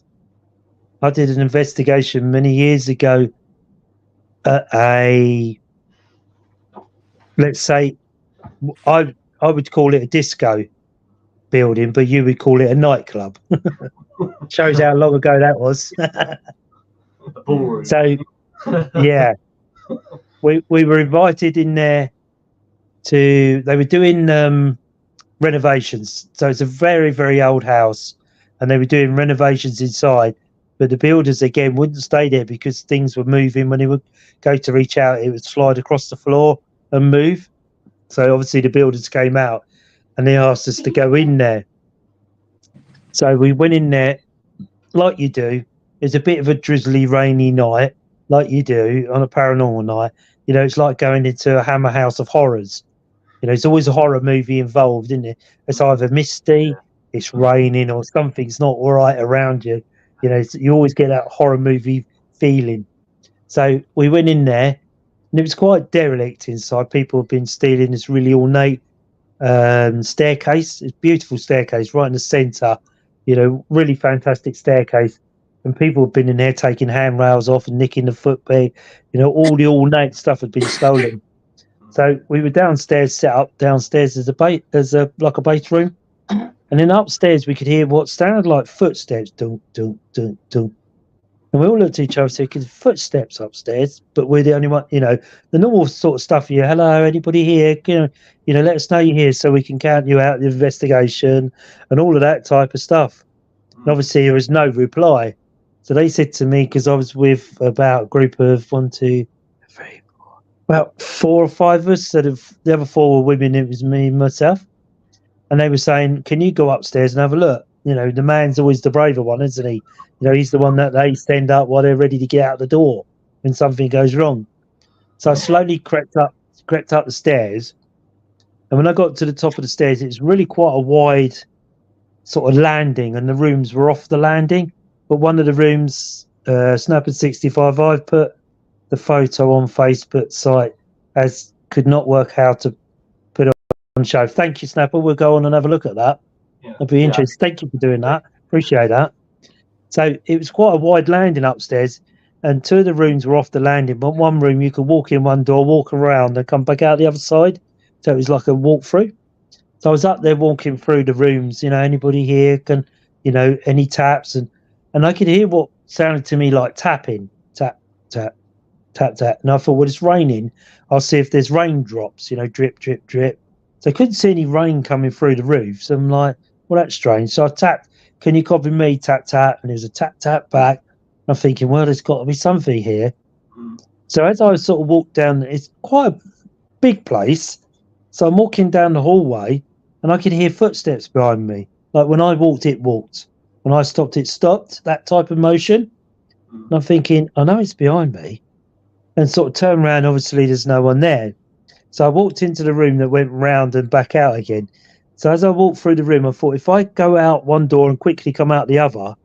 I did an investigation many years ago at let's say, I would call it a disco building, but you would call it a nightclub. Shows how long ago that was. So, yeah, we were invited in there they were doing renovations. So it's a very, very old house and they were doing renovations inside. But the builders, again, wouldn't stay there because things were moving. When they would go to reach out, it would slide across the floor and move. So obviously the builders came out and they asked us to go in there. So we went in there like you do. It's a bit of a drizzly, rainy night, like you do on a paranormal night. You know, it's like going into a Hammer House of Horrors. You know, there's always a horror movie involved, isn't it? It's either misty, it's raining, or something's not all right around you. You know, you always get that horror movie feeling. So we went in there, and it was quite derelict inside. People have been stealing this really ornate staircase. It's a beautiful staircase right in the centre. You know, really fantastic staircase. And people have been in there taking handrails off and nicking the footbed. You know, all the ornate stuff had been stolen. So we were downstairs, set up downstairs as a base room, and then upstairs we could hear what sounded like footsteps, dunk, dunk, dunk, dunk. And we all looked at each other thinking, footsteps upstairs, but we're the only one. You know, the normal sort of stuff. You, hello, anybody here? You know, let us know you're here so we can count you out of the investigation and all of that type of stuff. And obviously, there was no reply. So they said to me, because I was with about a group of 1, 2, 3, 4, about 4 or 5 of us. So the other 4 were women. It was me and myself. And they were saying, can you go upstairs and have a look? You know, the man's always the braver one, isn't he? You know, he's the one that they stand up while they're ready to get out the door when something goes wrong. So I slowly crept up the stairs, And when I got to the top of the stairs, it's really quite a wide sort of landing, and the rooms were off the landing. But one of the rooms, Snapper 65, I've put the photo on Facebook site as could not work how to put it on show. Thank you, Snapper. We'll go on and have a look at that.
Yeah.
I'd be interested. Thank you for doing that. Appreciate that. So it was quite a wide landing upstairs, and 2 of the rooms were off the landing, but one room you could walk in one door, walk around, and come back out the other side. So it was like a walkthrough. So I was up there walking through the rooms, anybody here can, any taps, and I could hear what sounded to me like tapping, tap, tap, tap, tap. And I thought, well, it's raining. I'll see if there's raindrops, drip, drip, drip. So I couldn't see any rain coming through the roof. So I'm like, well, that's strange. So I tapped, can you copy me? Tap, tap. And there's a tap, tap back. I'm thinking, well, there's got to be something here. So as I sort of walked down, it's quite a big place. So I'm walking down the hallway and I could hear footsteps behind me. Like when I walked, it walked. When I stopped, it stopped. That type of motion. And I'm thinking, I know it's behind me. And sort of turned around. Obviously, there's no one there. So I walked into the room that went round and back out again. So as I walked through the room, I thought, if I go out one door and quickly come out the other,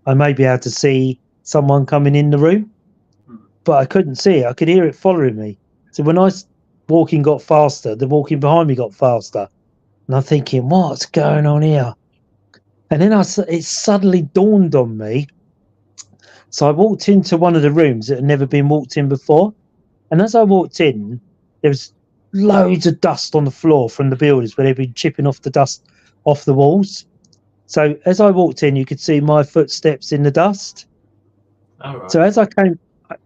I may be able to see someone coming in the room. But I couldn't see it. I could hear it following me. So when walking got faster, the walking behind me got faster. And I'm thinking, what's going on here? And then it suddenly dawned on me. So I walked into one of the rooms that had never been walked in before. And as I walked in, there was loads of dust on the floor from the buildings where they'd been chipping off the dust off the walls. So as I walked in, you could see my footsteps in the dust.
All right.
So as I came,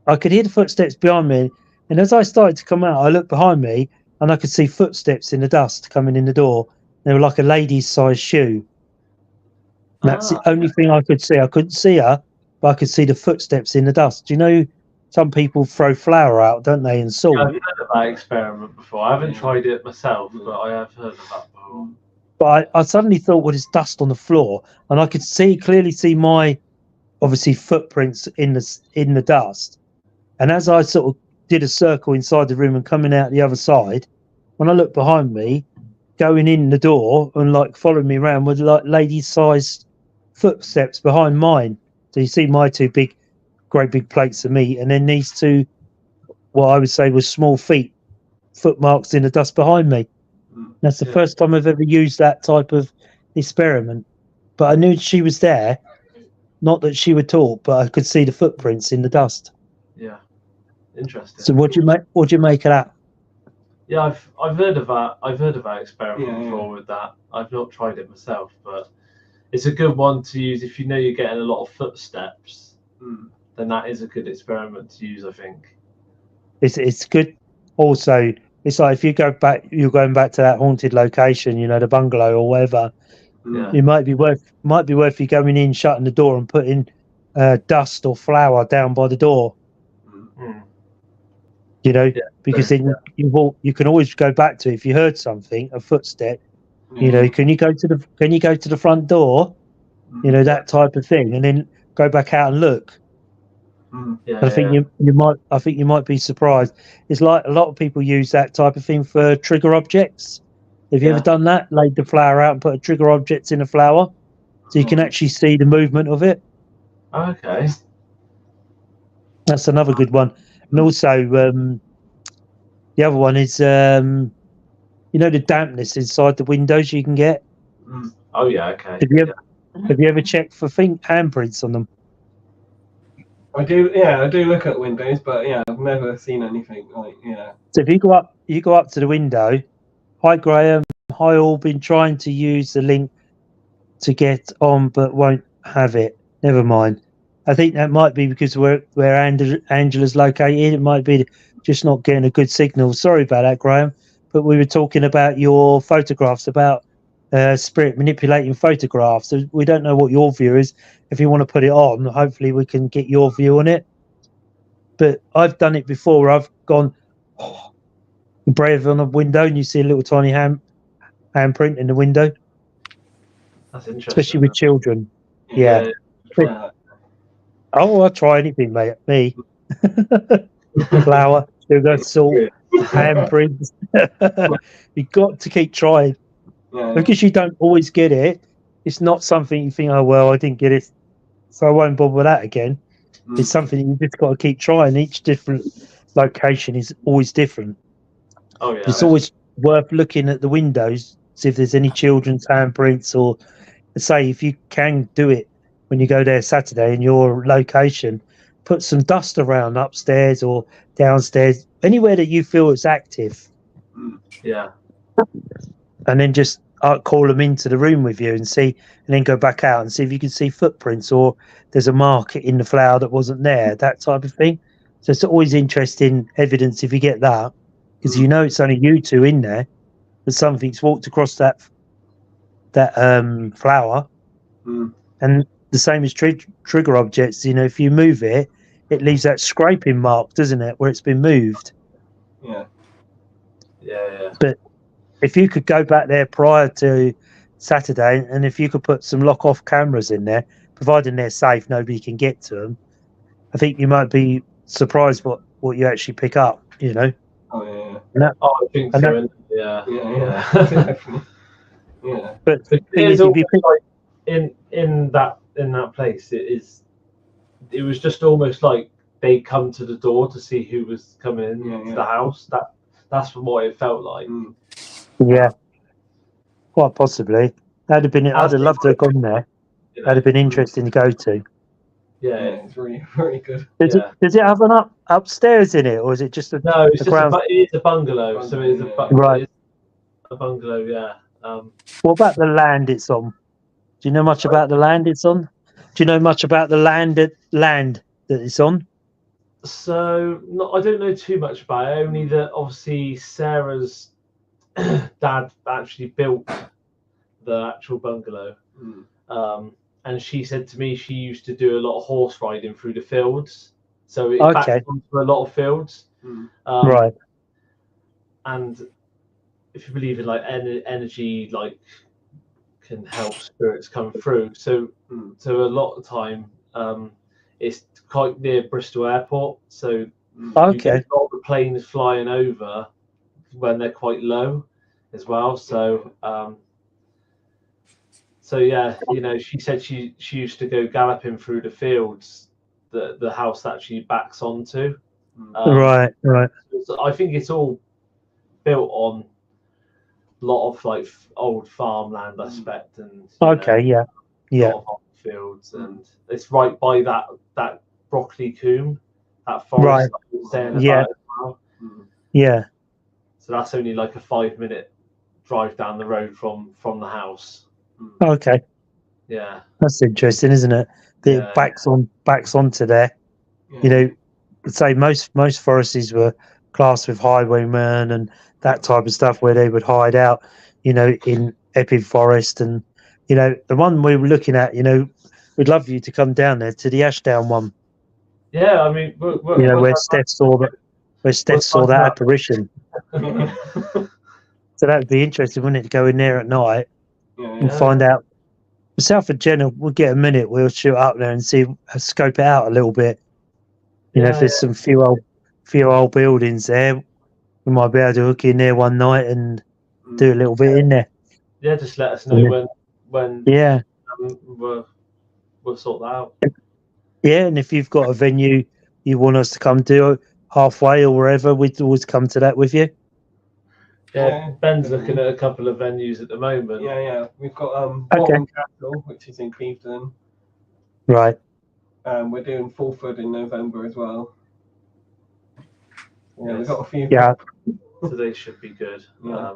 I could hear the footsteps behind me. And as I started to come out, I looked behind me and I could see footsteps in the dust coming in the door. They were like a lady's size shoe. And that's the only thing I could see. I couldn't see her, but I could see the footsteps in the dust. Do you know some people throw flour out, don't they, and salt?
I've heard of that experiment before. I haven't tried it myself, but I have heard of that before.
But I suddenly thought, well, there's dust on the floor, and I could clearly see my, obviously, footprints in the dust. And as I sort of did a circle inside the room and coming out the other side, when I looked behind me, going in the door and like following me around with like lady-sized footsteps behind mine. So you see my 2 great big plates of meat, and then these 2, what I would say was small footmarks in the dust behind me. That's the first time I've ever used that type of experiment. But I knew she was there, not that she would talk, but I could see the footprints in the dust.
Yeah, interesting.
So what do you make of that?
Yeah, I've heard of that. I've heard of that experiment before with that. I've not tried it myself, but it's a good one to use if you know you're getting a lot of footsteps. Then that is a good experiment to use, I think. It's
good. Also, it's like if you're going back to that haunted location, the bungalow or whatever.
Yeah.
It might be worth you going in, shutting the door, and putting dust or flour down by the door. Because then you can always go back to it. If you heard something, a footstep. Can you go to the front door? That type of thing, and then go back out and look. I think you might be surprised. It's like a lot of people use that type of thing for trigger objects. Have you ever done that? Laid the flour out and put a trigger object in a flour, so you can actually see the movement of it.
Okay.
That's another good one. And also, the other one is, the dampness inside the windows you can get.
Oh yeah, okay.
Have you ever checked for handprints on them?
I do. Yeah, I do look at windows, but I've never seen anything like.
So if you go up to the window. Hi Graham. Hi all. Been trying to use the link to get on, but won't have it. Never mind. I think that might be because where Angela's located, it might be just not getting a good signal. Sorry about that, Graham. But we were talking about your photographs, about spirit manipulating photographs. So we don't know what your view is. If you want to put it on, hopefully we can get your view on it. But I've done it before where I've gone brave on a window and you see a little tiny handprint in the window.
That's interesting.
Especially with children. Yeah. Oh, I'll try anything, mate. Me. Flour, sugar, salt, handprints. You've got to keep trying
Yeah.
because you don't always get it. It's not something you think, oh well, I didn't get it, so I won't bother with that again. It's something you just got to keep trying. Each different location is always different.
Oh yeah.
It's always worth looking at the windows, see if there's any children's handprints, or say if you can do it when you go there Saturday in your location, put some dust around upstairs or downstairs, anywhere that you feel it's active,
Yeah.
and then just call them into the room with you and see, and then go back out and see if you can see footprints or there's a mark in the flower that wasn't there, that type of thing. So it's always interesting evidence if you get that, because you know it's only you two in there, but something's walked across that flower. And the same as trigger objects, you know, if you move it, it leaves that scraping mark, doesn't it, where it's been moved.
Yeah.
But if you could go back there prior to Saturday, and if you could put some lock-off cameras in there, providing they're safe, nobody can get to them, I think you might be surprised what you actually pick up, you know.
Oh yeah.
I think so. Yeah.
Definitely. Yeah.
But
it's almost like in that place, it was just almost like they come to the door to see who was coming into the house. That's what it felt like.
Yeah, quite possibly. I'd have loved to have gone there. That'd have been interesting to go to.
Yeah,
it's really, very good.
Does it have an upstairs in it, or is it just a
no? It's
ground?
it is a bungalow, so it is
right.
A bungalow, yeah.
What about the land it's on? Do you know much about the land it's on? Do you know much about the land that it's on?
So I don't know too much about it. Only that obviously Sarah's dad actually built the actual bungalow, and she said to me she used to do a lot of horse riding through the fields. So it backs onto a lot of fields,
right?
And if you believe in like energy, like can help spirits come through. So a lot of the time, it's quite near Bristol Airport. So you get a lot of the planes flying over when they're quite low as well. So yeah, you know, she said she used to go galloping through the fields that the house actually backs onto.
Right.
So I think it's all built on a lot of like old farmland aspect and fields, and it's right by that broccoli coombe, that forest
right.
that we were saying about as well.
Yeah.
So that's only like a 5-minute drive down the road from the house.
Okay.
Yeah.
That's interesting, isn't it? It backs onto there.
Yeah.
You know, say most forests were classed with highwaymen and that type of stuff, where they would hide out, you know, in Epping Forest. And you know, the one we were looking at, you know, we'd love you to come down there to the Ashdown one.
Yeah, I mean,
where Steph saw that apparition. So that would be interesting, wouldn't it, to go in there at night and find out. Myself and Jenna, we'll get a minute, we'll shoot up there and scope it out a little bit. You know, if there's some few old buildings there, we might be able to hook in there one night and do a little bit in there.
Yeah, just let us know when.
Yeah.
We'll sort that out.
Yeah, and if you've got a venue you want us to come do halfway or wherever, we'd always come to that with you.
Yeah, Ben's looking at a couple of venues at the moment.
Yeah. We've got Bottom Castle, which is in Clevedon.
Right.
We're doing Fulford in November as well. Yeah, we've got a few.
Yeah.
So they should be good.
Yeah.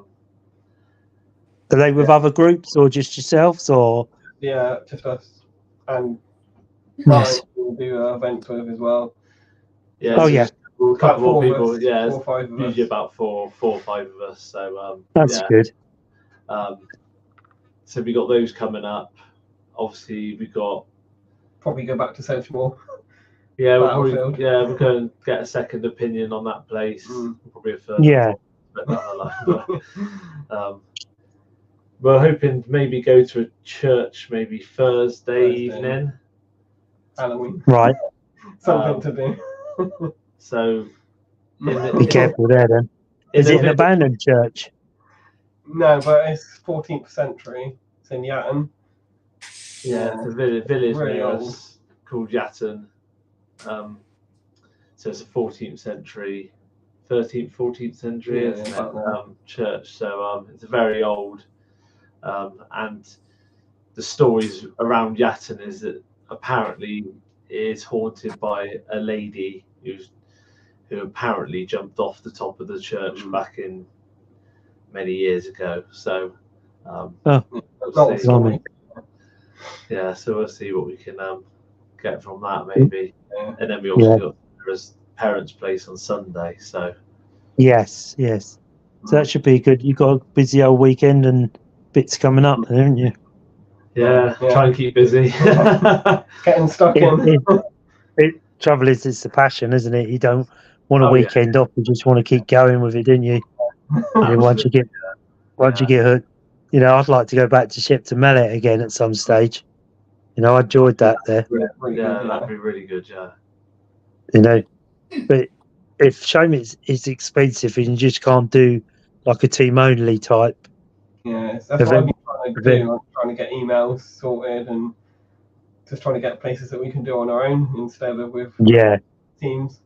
Are they with other groups or just yourselves, or?
Yeah, just us. And
Nice.
We'll do events with as well.
Yeah.
Oh,
so
yeah.
A couple more people.
Us,
yeah,
4 or 5 of us.
usually about four or five of us. So
that's good.
So we got those coming up. Obviously, we got
probably go back to Sedgemoor.
Yeah, we're going to get a second opinion on that place. Probably a third.
Yeah.
We're hoping to maybe go to a church maybe Thursday evening.
Halloween.
Right.
Something to do.
So
be careful there then. Is
In
it
a
an
village-
abandoned church?
No, but it's 14th century. It's in Yatton.
Yeah, it's a village
Really
near
old.
us called Yatton. So it's a 14th century, 13th, 14th century,
Yeah,
isn't it?
about that.
Church. So it's very old. And the stories around Yatton is that apparently it is haunted by a lady who apparently jumped off the top of the church back in many years ago. So
Oh,
we'll see.
blimey.
Yeah, so we'll see what we can get from that maybe.
Yeah.
And then we also
Yeah.
got Sarah's parents' place on Sunday. So
Yes. So that should be good. You got a busy old weekend and bits coming up, haven't you?
yeah,
Yeah.
try and keep busy.
Getting stuck in.
Trouble is, it's the passion, isn't it? You don't want a
Oh, yeah.
weekend off. You just want to keep going with it, didn't you? And then once you get hooked, I'd like to go back to Shepton Mallet again at some stage. I enjoyed that there.
Yeah, that'd be really good. Yeah.
But if shame it's expensive and you just can't do like a team only type.
Yeah, that's what I've been trying to do. I'm trying to get emails sorted and just trying to get places that we can do on our own instead of with teams.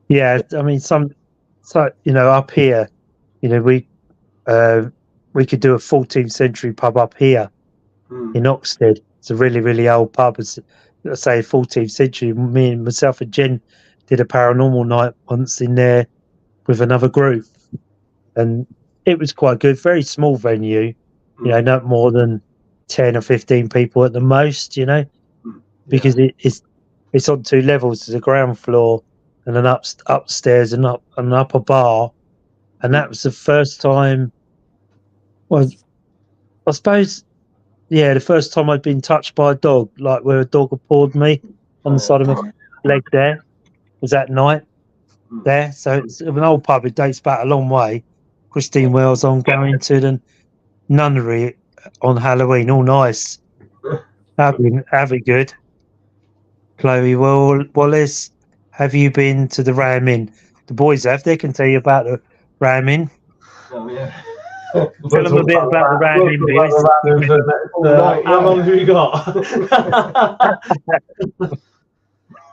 Yeah, I mean, up here, we could do a 14th century pub up here in Oxted. It's a really, really old pub. It's, let's say, 14th century. Me and myself and Jen did a paranormal night once in there with another group, and it was quite good. Very small venue, not more than 10 or 15 people at the most. Because it's on two levels. There's a ground floor and an upstairs and an upper bar, and that was the first time. Well, I suppose, the first time I'd been touched by a dog, like where a dog had pawed me on the side of my leg. There was that night there. So it's an old pub. It dates back a long way. Christine Wells on going to the nunnery on Halloween. All nice. That'd be good. Chloe Wallace, have you been to the Ram Inn? The boys have. They can tell you about the Ram Inn.
Oh, yeah.
Tell them a bit about the Ram Inn, boys.
How long have you got?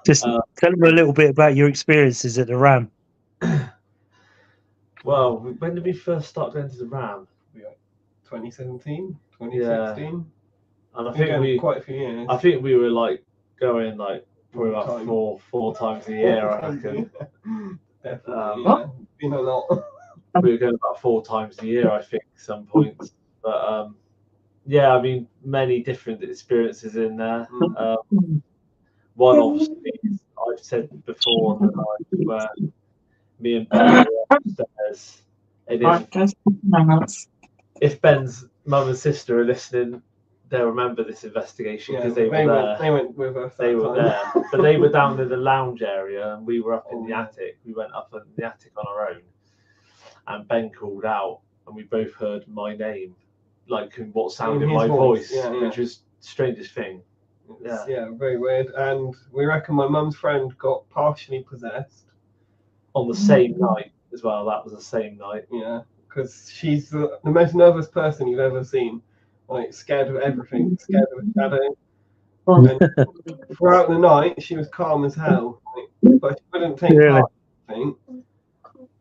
Just tell them a little bit about your experiences at the Ram.
Well, when did we first start going to the Ram?
2017, 2016.
And I think
we quite a few years.
I think we were going probably about four times a year. I reckon.
Definitely. Been a lot.
We were going about 4 times a year, I think, at some points. But I mean, many different experiences in there. One, obviously, I've said before on the night where me and Ben were upstairs. And if Ben's mum and sister are listening, they'll remember this investigation because they were there.
They went with us.
They were there, but they were down in the lounge area, and we were up in the attic. We went up in the attic on our own, and Ben called out, and we both heard my name, like what sounded my voice, which was the strangest thing.
Yeah, very weird. And we reckon my mum's friend got partially possessed
on the same night as well. That was the same night.
Yeah, because she's the most nervous person you've ever seen. Like scared of everything, scared of a shadow. And throughout the night, she was calm as hell, but she wouldn't take part in anything.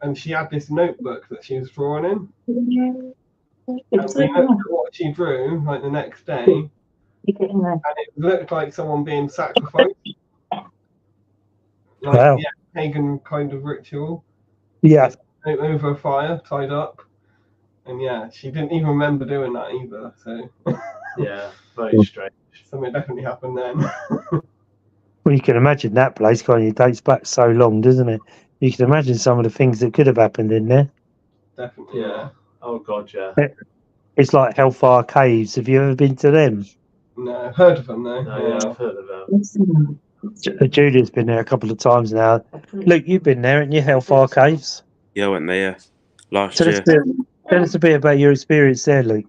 And she had this notebook that she was drawing in. And we looked at what she drew, like the next day, and it looked like someone being sacrificed. Like, pagan kind of ritual.
Yeah.
Over a fire, tied up. And she didn't even remember doing that either. So
very strange.
Something definitely happened then.
Well, you can imagine that place kind of dates back so long, doesn't it? You can imagine some of the things that could have happened in there.
Definitely. Yeah.
Oh God, yeah.
It's like Hellfire Caves. Have you ever been to them?
No, I've heard of them though.
No, I've heard of them.
Julia's been there a couple of times now. Luke, you've been there, haven't you? Hellfire Caves.
Yeah, I went there last year.
Tell us a bit about your experience there, Luke.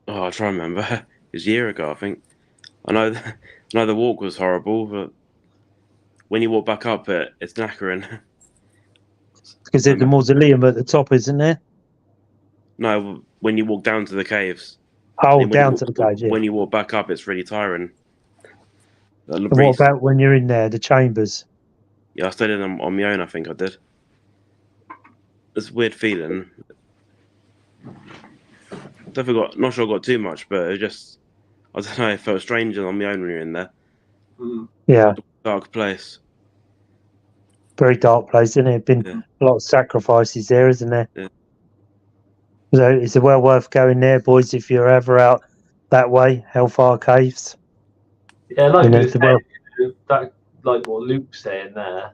Oh, I try and remember. It was a year ago, I think. I know the walk was horrible, but when you walk back up it, it's knackering.
Because there's the mausoleum at the top, isn't there?
No, when you walk down to the caves.
Oh,
Then when
down
you
to the
walk-
cage, yeah.
When you walk back up, it's really tiring.
And what about when you're in there, the chambers?
Yeah, I stayed in them on my own. I think I did. It's a weird feeling. Not sure I got too much, but it just, I don't know. It felt strange on my own when you're in there.
Yeah,
Dark place.
very dark place, isn't it? Been
Yeah.
a lot of sacrifices there, isn't there?
Yeah.
So it's well worth going there, boys, if you're ever out that way, Hellfire Caves.
Yeah, like
You know,
you
the
said,
well-
that, like what Luke's saying there,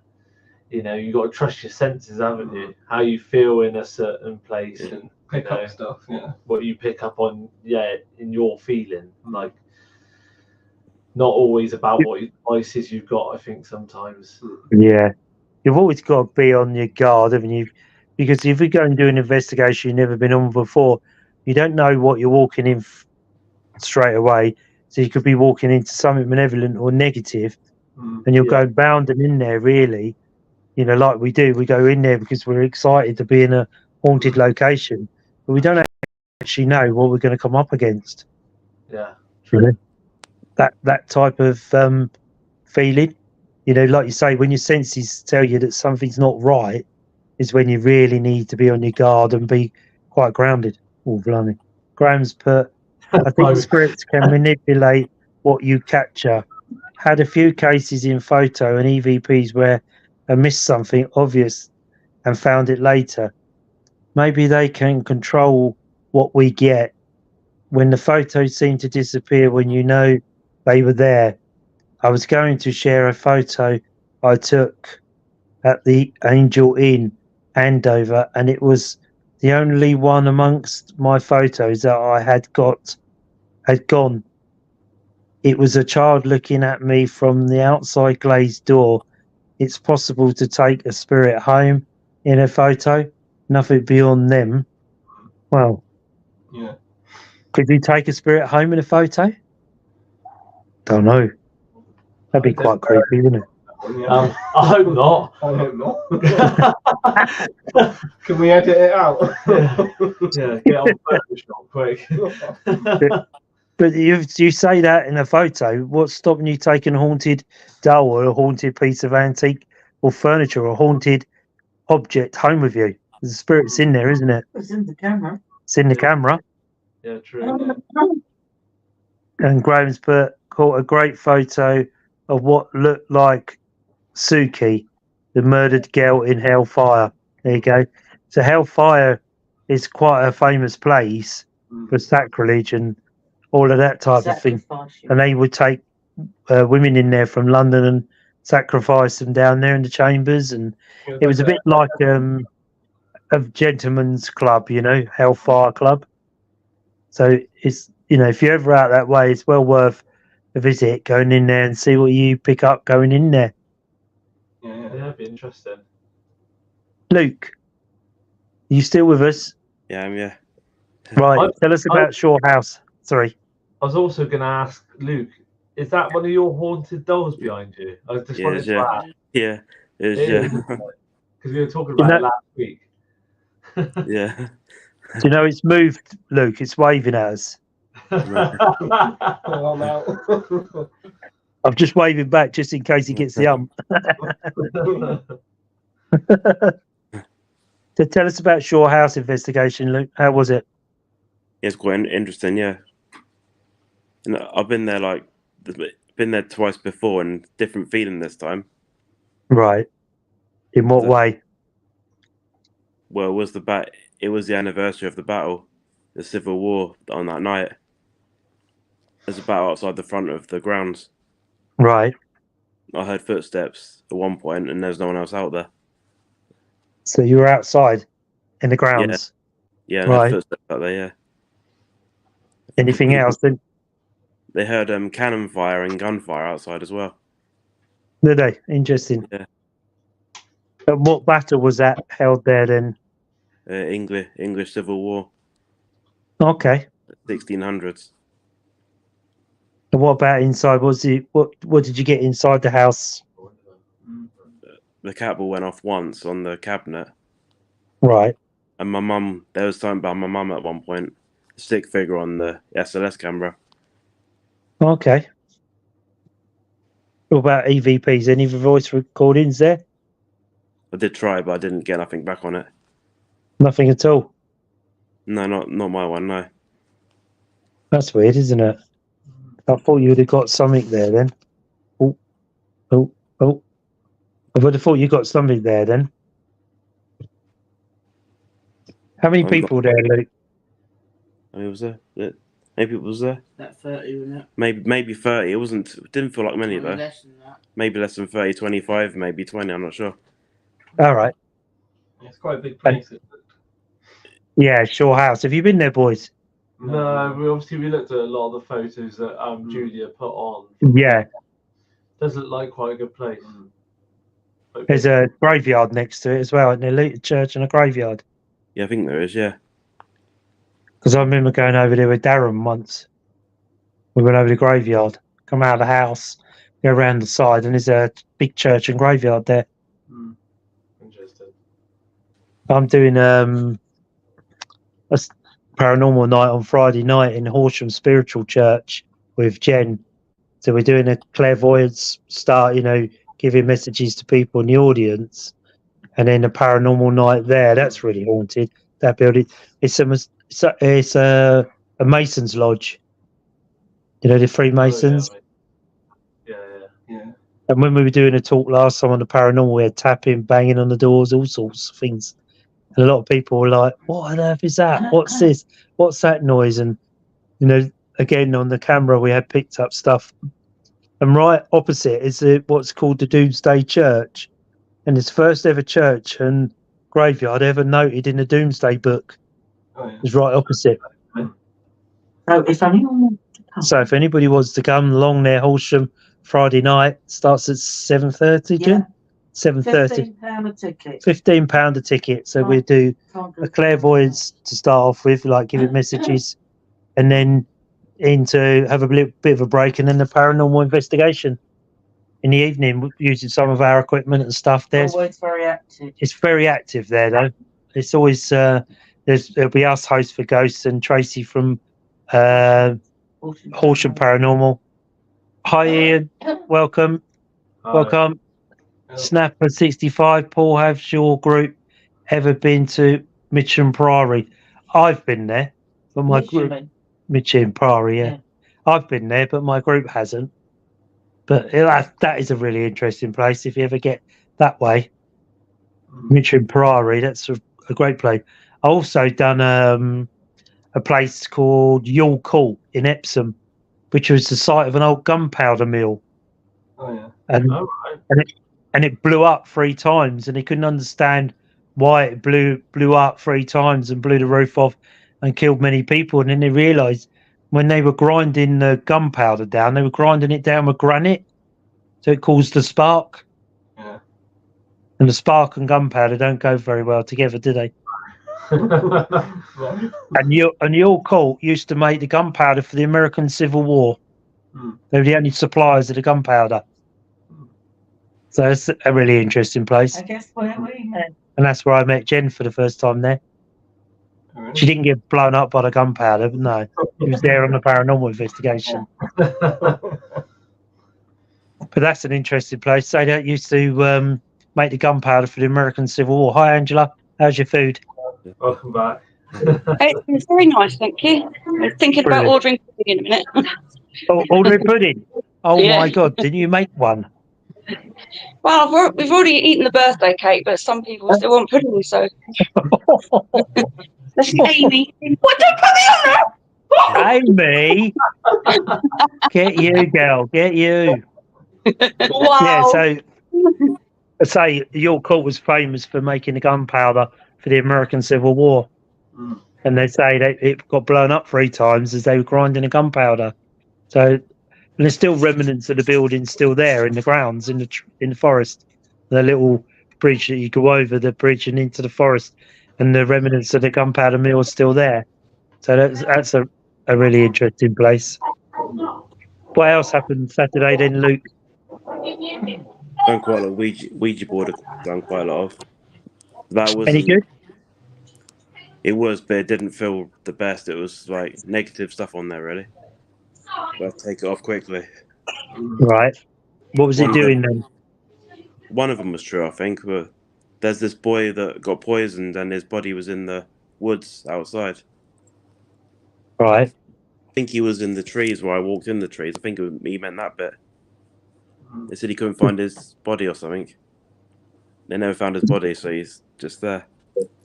you know, you got to trust your senses, haven't you? How you feel in a certain place and
Pick
you know,
up stuff, yeah.
what you pick up on, in your feeling. Like, not always about what devices you've got, I think, sometimes.
Yeah, you've always got to be on your guard, haven't you? Because if you go and do an investigation you've never been on before, you don't know what you're walking in straight away. So you could be walking into something malevolent or negative, and you'll go bounding in there, really. You know, like we do, we go in there because we're excited to be in a haunted location, but we don't actually know what we're going to come up against.
Yeah.
You know? That type of feeling, you know, like you say, when your senses tell you that something's not right, is when you really need to be on your guard and be quite grounded. Oh, blimey. Graham's put, I think spirits can manipulate what you capture. Had a few cases in photo and EVPs where I missed something obvious and found it later. Maybe they can control what we get. When the photos seem to disappear when you know they were there. I was going to share a photo I took at the Angel Inn, Andover, and it was the only one amongst my photos that I had gone. It was a child looking at me from the outside glazed door. It's possible to take a spirit home in a photo, nothing beyond them. Well,
Yeah.
could you take a spirit home in a photo? Don't know. That'd be quite creepy, wouldn't it?
I hope not.
I hope not. Can we edit it out?
Yeah, get on Photoshop quick.
But you say that in a photo, what's stopping you taking a haunted doll or a haunted piece of antique or furniture or a haunted object home with you? The spirit's in there, isn't it?
It's in the camera.
It's in the camera.
Yeah, true.
And Graham's caught a great photo of what looked like Suki, the murdered girl in Hellfire. There you go. So Hellfire is quite a famous place for sacrilege and all of that type of thing. And they would take women in there from London and sacrifice them down there in the chambers. And it was a bit like a gentleman's club, you know, Hellfire Club. So it's, you know, if you're ever out that way, it's well worth a visit, going in there and see what you pick up going in there.
Yeah, that'd be interesting.
Luke, are you still with us?
Yeah, yeah.
Right, tell us about Shaw House. Sorry.
I was also going to ask Luke, is that one of your haunted dolls behind you? I just wanted to ask.
Yeah, it is,
Because we were talking about it last week.
Yeah.
Do you know it's moved, Luke? It's waving at us.
Oh, I'm out.
I'm just waving back just in case he gets the So tell us about Shaw House investigation, Luke. How was it?
Yeah, it's quite interesting, yeah. And I've been there twice before and different feeling this time.
Right. In what way?
Well, it was the anniversary of the battle, the Civil War on that night. There's a battle outside the front of the grounds.
Right.
I heard footsteps at one point and there's no one else out there.
So you were outside in the grounds?
Yeah,
right.
I heard footsteps out there, yeah.
Anything else then?
They heard cannon fire and gunfire outside as well.
Did they? Interesting.
Yeah.
And what battle was that held there then?
English Civil War.
Okay.
1600s.
And what about inside? What did you get inside the house?
The cap ball went off once on the cabinet,
Right.
And my mum, there was something about my mum at one point, a stick figure on the SLS camera.
Okay. What about EVPs? Any voice recordings there?
I did try, but I didn't get nothing back on it.
Nothing at all.
No, not my one. No.
That's weird, isn't it? I thought you would have got something there then. Oh. I would have thought you got something there then. How many people there, Luke?
How many was there? How many people was there?
That 30, wasn't it?
Maybe 30. It didn't feel like many
Probably
though.
less than that.
Maybe less than 30, 25, maybe 20. I'm not sure.
All right.
It's quite a big place. Isn't it?
Yeah, Shore House. Have you been there, boys?
No, we looked at a lot of the photos that Julia put on.
Yeah.
Does look like quite a good place.
There's a graveyard next to it as well, isn't there? A church and a graveyard.
Yeah, I think there is. Yeah.
Because I remember going over there with Darren once. We went over the graveyard, come out of the house, go around the side, and there's a big church and graveyard there.
Interesting.
I'm doing a paranormal night on Friday night in Horsham Spiritual Church with Jen. So we're doing a clairvoyance start, giving messages to people in the audience, and then a paranormal night there. That's really haunted. That building. It's a Mason's lodge. The Freemasons.
Oh, yeah.
And when we were doing a talk last time on the paranormal, we had tapping, banging on the doors, all sorts of things. And a lot of people were like, "What on earth is that? What's this? What's that noise?" And again on the camera, we had picked up stuff. And right opposite is what's called the Doomsday Church, and it's first ever church and graveyard ever noted in the Doomsday Book.
Oh, yeah.
It's right opposite.
So
if anybody wants to come along there, Horsham, Friday night starts at 7:30.
Yeah.
7:30.
£15 a ticket.
£15 a ticket. So we do a clairvoyance to start off with, like giving messages, and then into have a bit of a break, and then the paranormal investigation in the evening using some of our equipment and stuff.
Always very active.
It's very active there though. It's always there'll be us host for ghosts and Tracy from Horsham Paranormal. Hi Ian, welcome. Welcome. Snapper 65. Paul, has your group ever been to Mitcham Priory? I've been there, but my group Mitcham Priory, yeah. I've been there, but my group hasn't. But that is a really interesting place if you ever get that way. Mitcham Priory, that's a great place. I also done a place called Yule Court in Epsom, which was the site of an old gunpowder mill.
Oh yeah.
And it blew up 3 times, and they couldn't understand why it blew up 3 times and blew the roof off and killed many people. And then they realised when they were grinding the gunpowder down, they were grinding it down with granite, so it caused the spark.
Yeah.
And the spark and gunpowder don't go very well together, do they? And Yule Court used to make the gunpowder for the American Civil War. They were the only suppliers of the gunpowder. So it's a really interesting place.
I guess where we met.
And that's where I met Jen for the first time there.
Really?
She didn't get blown up by the gunpowder, but no, she was there on the paranormal investigation. But that's an interesting place. So they used to make the gunpowder for the American Civil War. Hi, Angela. How's your food?
Welcome back.
It's very nice, thank you. I'm thinking about ordering pudding in a minute.
Ordering pudding? Oh
Yeah.
my God, didn't you make one?
Well, we've already eaten the birthday cake, but some people still want pudding, so. Let's see, Amy. What, don't put me on there!
Amy! Get you, girl, get you.
Wow.
Yeah, so I say York Court was famous for making the gunpowder for the American Civil War. And they say that it got blown up 3 times as they were grinding the gunpowder. So, and there's still remnants of the building still there in the grounds, in the forest. The little bridge that you go over the bridge and into the forest, and the remnants of the gunpowder mill are still there. So that's a really interesting place. What else happened Saturday then, Luke?
Done quite a lot of Ouija board. I've done quite a lot of. That was
Any good?
It was, but it didn't feel the best. It was like negative stuff on there, really. But take it off quickly.
Right. What was it
One
doing then?
of them was true, I think. But there's this boy that got poisoned, and his body was in the woods outside.
Right.
I think he was in the trees where I walked in the trees. I think he meant that bit. They said he couldn't find his body or something. They never found his body, so he's just there.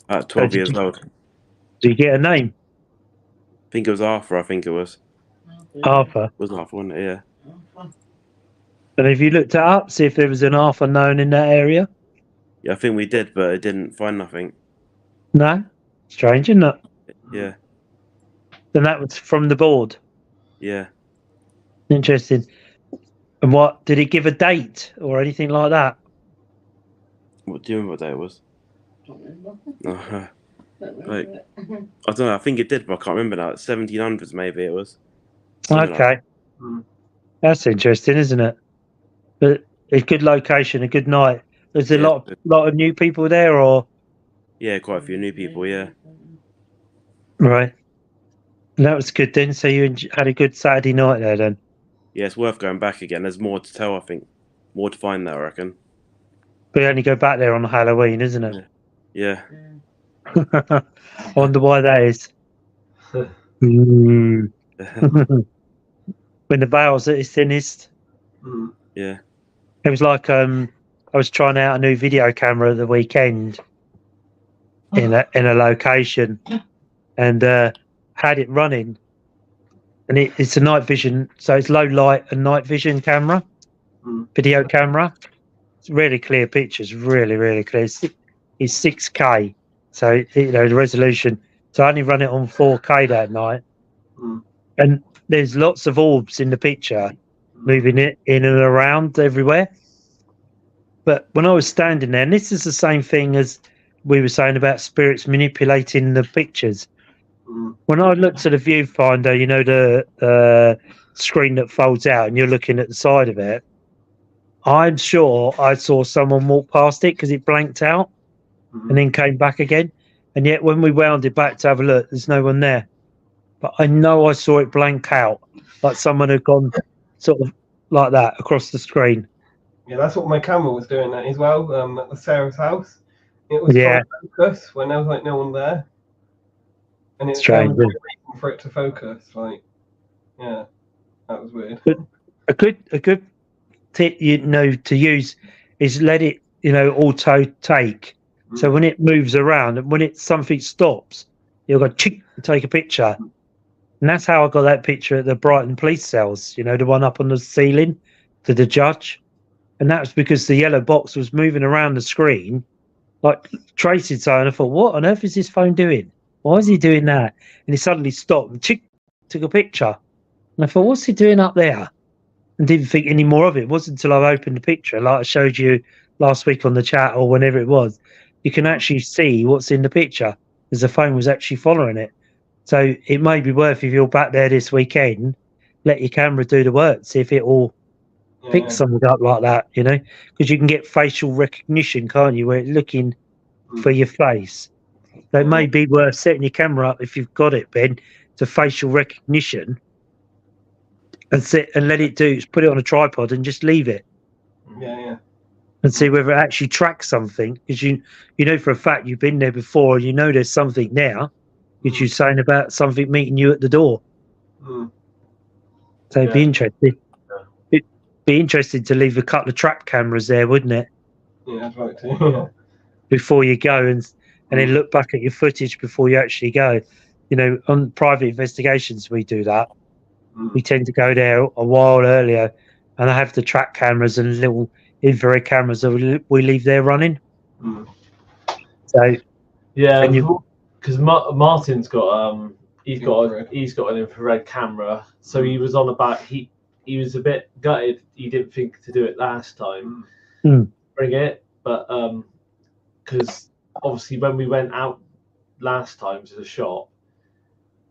At 12 years old.
Do you get a name?
I think it was Arthur, I think it was.
Arthur.
It was Arthur, wasn't it? Yeah.
And have you looked it up, see if there was an Arthur known in that area?
Yeah, I think we did, but it didn't find nothing.
No? Strange, isn't it?
Yeah.
Then that was from the board.
Yeah.
Interesting. And what, did it give a date or anything like that?
What do you remember what day it was? Like, I don't know. I think it did, but I can't remember now. 1700s, maybe it was.
Okay. That's interesting, isn't it? But a good location, a good night. There's a lot of new people there, or?
Yeah, quite a few new people, yeah.
Right. And that was good then. So you had a good Saturday night there then?
Yeah, it's worth going back again. There's more to tell, I think. More to find there, I reckon.
But you only go back there on Halloween, isn't it?
Yeah.
I wonder why that is. When the veil's at its thinnest.
Yeah.
It was like I was trying out a new video camera at the weekend in a location, and had it running, and it's a night vision, so it's low light and night vision camera, video camera. It's really clear pictures, really clear. It's 6K, so the resolution. So I only run it on 4K that night, and there's lots of orbs in the picture, moving it in and around everywhere. But when I was standing there, and this is the same thing as we were saying about spirits manipulating the pictures. When I looked at the viewfinder, the screen that folds out and you're looking at the side of it, I'm sure I saw someone walk past it because it blanked out and then came back again. And yet when we wound it back to have a look, there's no one there. But I know I saw it blank out, like someone had gone sort of like that across the screen.
Yeah, that's what my camera was doing that as well, at the Sarah's house. It was trying to focus when there was like no one there. And it's
strange
for it to focus. Like, yeah, that was weird.
But a good tip to use is let it auto take. So when it moves around and when something stops, you'll go chick and take a picture. And that's how I got that picture at the Brighton police cells. The one up on the ceiling to the judge. And that was because the yellow box was moving around the screen, like Tracy saying. And I thought, what on earth is this phone doing? Why is he doing that? And he suddenly stopped and took a picture. And I thought, what's he doing up there? And didn't think any more of it. It wasn't until I opened the picture, like I showed you last week on the chat or whenever it was, you can actually see what's in the picture because the phone was actually following it. So it may be worth, if you're back there this weekend, let your camera do the work, see if it will pick something up like that, because you can get facial recognition, can't you, where it's looking for your face. So it may be worth setting your camera up, if you've got it, Ben, to facial recognition and let it put it on a tripod and just leave it. And see whether it actually tracks something, because you know for a fact you've been there before and there's something there, which you're saying about something meeting you at the door. So it'd be interesting. Be interesting to leave a couple of trap cameras there, wouldn't it?
Yeah, I'd like to.
Before you go and then look back at your footage before you actually go. On private investigations, we do that. We tend to go there a while earlier, and I have the track cameras and little infrared cameras that we leave there running. So
yeah, because Martin's got he's got an infrared camera, so he was on about he was a bit gutted. He didn't think to do it last time. Bring it, but because obviously when we went out last time to the shop,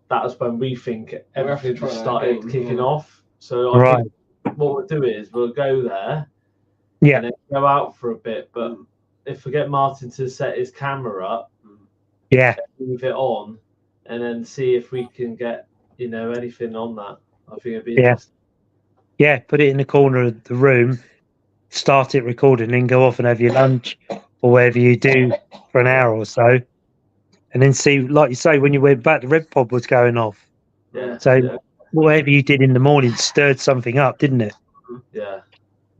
that was when we think everything started kicking off. So I think what we'll do is we'll go there, and then go out for a bit. But if we get Martin to set his camera up,
Yeah.
Leave it on, and then see if we can get anything on that. I think it'd be
Yeah.
interesting.
Yeah, put it in the corner of the room, start it recording, then go off and have your lunch or whatever you do for an hour or so, and then see, like you say, when you went back, the red pod was going off.
Yeah.
So whatever you did in the morning stirred something up, didn't it?
Yeah.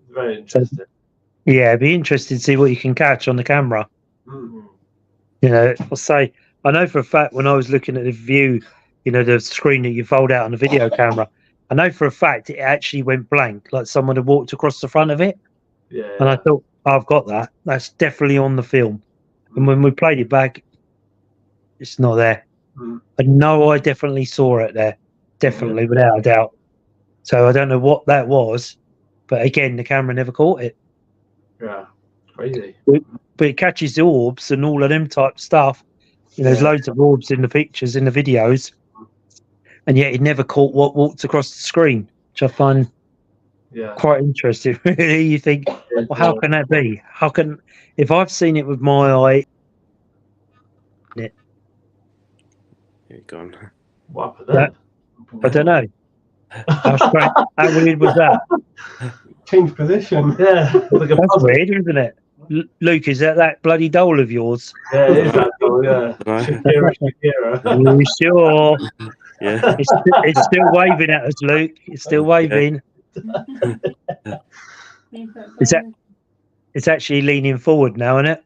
Very interesting.
Yeah, it'd be interesting to see what you can catch on the camera.
Mm.
I'll say, I know for a fact when I was looking at the view, the screen that you fold out on the video camera, I know for a fact it actually went blank, like someone had walked across the front of it.
Yeah.
And I thought, I've got that. That's definitely on the film. And when we played it back, it's not there. I know I definitely saw it there. Definitely, without a doubt. So I don't know what that was. But again, the camera never caught it.
Yeah. Crazy.
But it catches the orbs and all of them type stuff. There's loads of orbs in the pictures, in the videos. And yet it never caught what walked across the screen, which I find quite interesting. Really, you think, well, how can that be? How can, if I've seen it with my eye,
You're gone.
What happened then?
I don't know. How weird was that?
Change position.
Yeah. Like a
That's
puzzle.
weird, isn't it? Luke, is that bloody doll of yours?
Yeah, it is that cool, yeah. Shakira.
Are you sure?
Yeah.
It's still waving at us, Luke. It's still waving. It's actually leaning forward now, isn't it?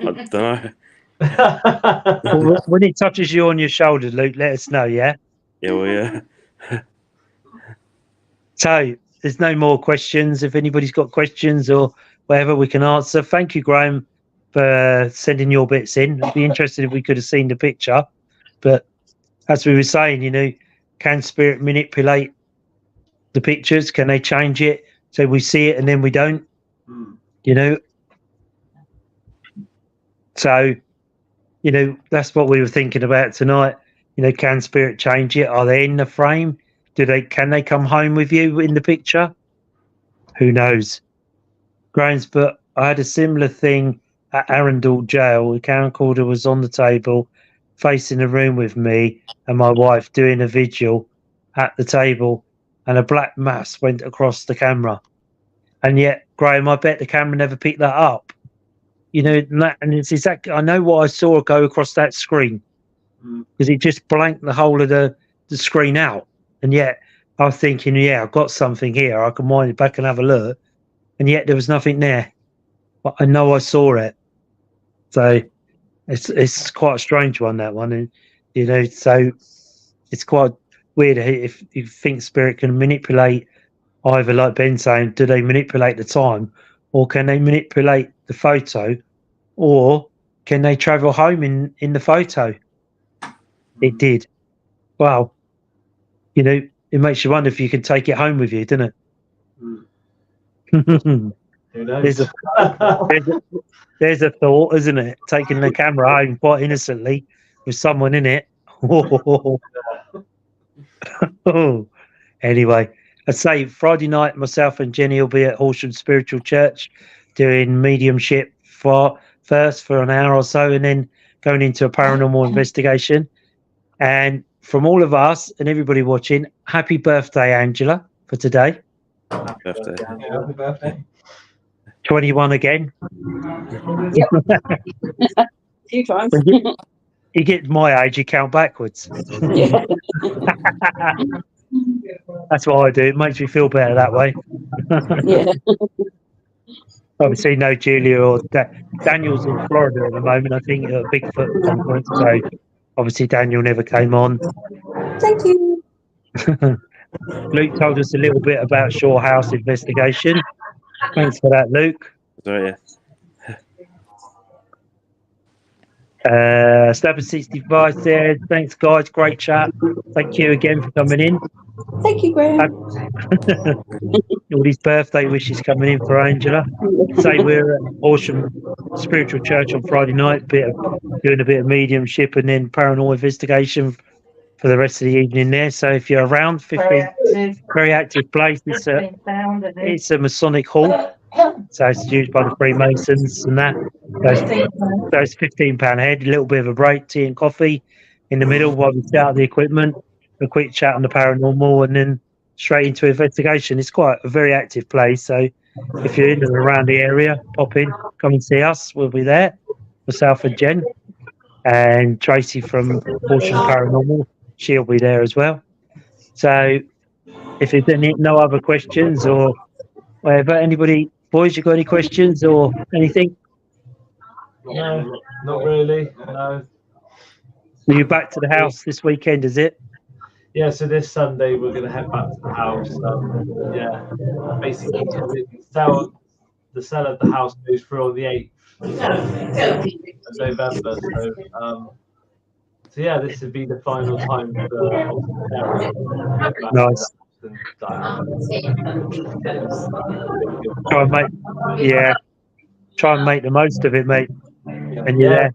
I don't know.
Well, when it touches you on your shoulder, Luke, let us know, yeah?
Yeah, well, yeah.
So, there's no more questions. If anybody's got questions or whatever, we can answer. Thank you, Graham, for sending your bits in. I'd be interested if we could have seen the picture. But as we were saying, can spirit manipulate the pictures? Can they change it so we see it and then we don't? So, that's what we were thinking about tonight. Can spirit change it? Are they in the frame? Can they come home with you in the picture? Who knows? Graham's, but I had a similar thing at Arundel Jail. The camcorder was on the table, facing the room with me and my wife doing a vigil at the table, and a black mass went across the camera. And yet, Graham, I bet the camera never picked that up. And it's exactly, I know what I saw go across that screen, because it just blanked the whole of the screen out. And yet I was thinking, I've got something here. I can wind it back and have a look. And yet there was nothing there. But I know I saw it. So it's quite a strange one, that one. And, so it's quite weird if you think spirit can manipulate, either like Ben saying, do they manipulate the time, or can they manipulate the photo, or can they travel home in the photo? It did. Wow. It makes you wonder if you can take it home with you, doesn't it?
Who knows?
There's a thought, isn't it? Taking the camera home quite innocently with someone in it. Anyway, I'd say Friday night, myself and Jenny will be at Horsham Spiritual Church doing mediumship first for an hour or so, and then going into a paranormal investigation. And from all of us and everybody watching, happy birthday, Angela, for today.
Happy birthday.
Happy birthday.
21 again.
Yep. A few times.
You get my age, you count backwards.
Yeah.
That's what I do. It makes me feel better that way.
Yeah.
Obviously, no Julia or Daniel's in Florida at the moment. I think at a Bigfoot conference. So obviously, Daniel never came on.
Thank you.
Luke told us a little bit about Shore House investigation. Thanks for that, Luke.
Sorry,
Stabber 65 said, thanks, guys. Great chat. Thank you again for coming in.
Thank you, Graham.
All these birthday wishes coming in for Angela. Say we're at Horsham Spiritual Church on Friday night, doing a bit of mediumship and then paranormal investigation for the rest of the evening there. So if you're around, very active place. It's a Masonic hall. So it's used by the Freemasons and that. So it's £15 head, a little bit of a break, tea and coffee in the middle while we set out the equipment, a quick chat on the paranormal, and then straight into investigation. It's quite a very active place. So if you're in and around the area, pop in, come and see us. We'll be there. Myself and Jen and Tracy from Portion Paranormal. She'll be there as well. So if there's no other questions or whatever, anybody, boys, you got any questions or anything?
No, not really. No.
Are you back to the house this weekend, is it?
Yeah, so this Sunday we're going to head back to the house. Yeah, basically the sale of the house goes through on the 8th of November. So yeah, this would be the final time for
Nice. Try and make the most of it, mate. And you're there.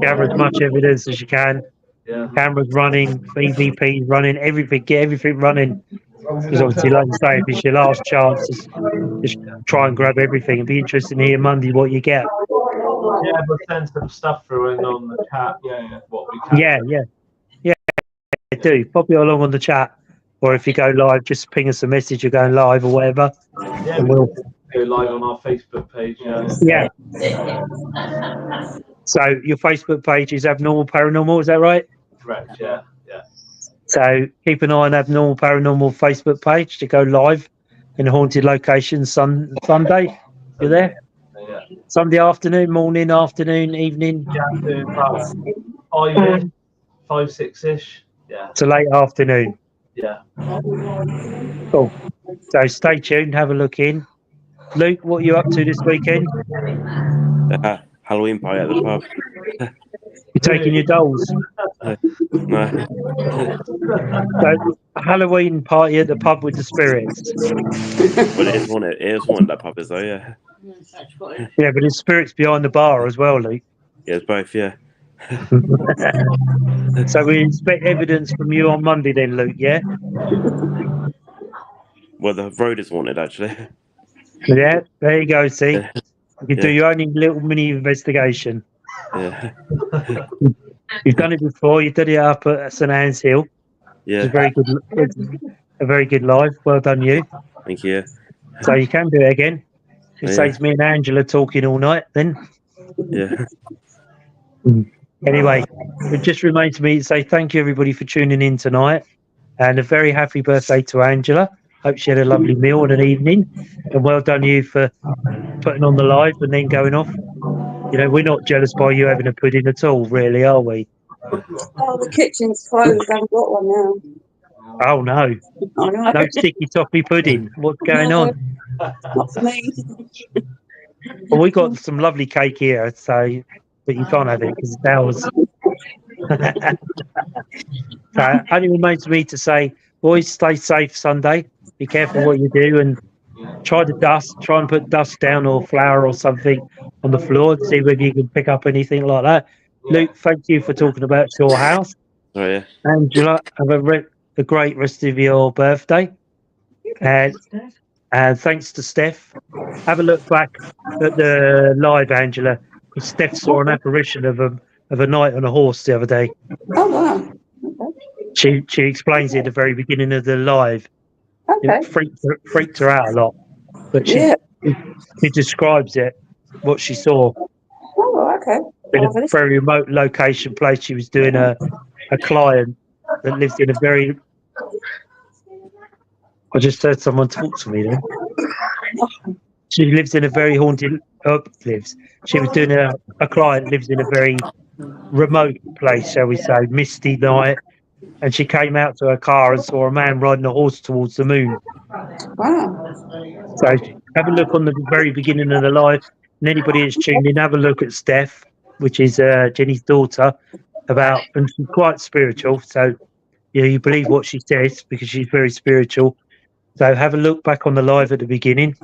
Gather as much evidence as you can.
Yeah.
Cameras running, EVPs running, everything. Get everything running. Because obviously, like you say, if it's your last chance, just try and grab everything. It'd be interesting to hear Monday what you get.
Yeah, we'll send some stuff through in on the chat. Yeah, what we can.
Yeah. Do pop it along on the chat, or if you go live, just ping us a message. You're going live or whatever.
Yeah,
and we'll
go live on our Facebook page.
Yeah. So your Facebook page is Abnormal Paranormal, is that right?
Correct. Yeah.
So keep an eye on Abnormal Paranormal Facebook page to go live in a haunted location Sunday. You there?
Yeah.
Sunday afternoon, morning, afternoon, evening.
Yeah, 5, 6-ish. Yeah.
It's a late afternoon.
Yeah.
Cool. So stay tuned, have a look in. Luke, what are you up to this weekend?
Halloween party at the pub.
You're taking your dolls.
No.
So Halloween party at the pub with the spirits.
Well, it is one that pub is though, yeah.
Yeah, but there's spirits behind the bar as well, Luke.
Yeah, it's both, yeah.
So we expect evidence from you on Monday then, Luke, yeah?
Well, the road is wanted, actually.
Yeah, there you go, see?
Yeah.
You can do your own little mini investigation.
Yeah.
You've done it before, you did it up at St Anne's Hill.
Yeah.
It's a very good live. Well done, you.
Thank you.
So you can do it again. It
Yeah.
saves me and Angela talking all night then.
Yeah.
Anyway, it just remains me to say thank you everybody for tuning in tonight, and a very happy birthday to Angela. Hope she had a lovely meal and an evening, and well done you for putting on the live and then going off. You know, we're not jealous by you having a pudding at all, really, are we?
Oh, the kitchen's closed. I haven't got one now.
Oh no,
I know.
no sticky toffee pudding. What's going on?
Not for me.
Well, we got some lovely cake here, so but you can't have it because it's ours. So only remains me to say, boys, stay safe Sunday. Be careful what you do, and try and put dust down or flour or something on the floor and see whether you can pick up anything like that. Luke, thank you for talking about your house.
Oh, yeah.
Angela, have a great rest of your birthday. And thanks to Steph. Have a look back at the live, Angela. Steph saw an apparition of a knight on a horse the other day.
Oh, wow. Okay.
She explains it at the very beginning of the live.
Okay.
It freaked her out a lot, but she describes it, what she saw.
Oh, okay.
In a very remote location place. She was doing a client that lives in a very... I just heard someone talk to me then. She lives in a very haunted... She was doing a client lives in a very remote place, shall we say, misty night. And she came out to her car and saw a man riding a horse towards the moon.
Wow.
So have a look on the very beginning of the live. And anybody that's tuned in, have a look at Steph, which is Jenny's daughter, and she's quite spiritual. So you believe what she says because she's very spiritual. So have a look back on the live at the beginning.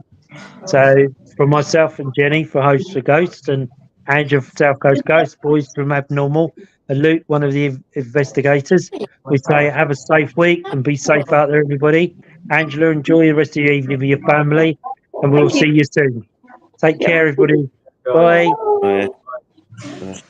So from myself and Jenny for Hosts for Ghosts, and Andrew from South Coast Ghosts, boys from Abnormal, and Luke, one of the investigators, we say have a safe week and be safe out there, everybody. Angela, enjoy the rest of your evening with your family. and we'll
Thank you.
see you soon. Take
Yeah.
care, everybody.
Guys.
Bye.
Yeah.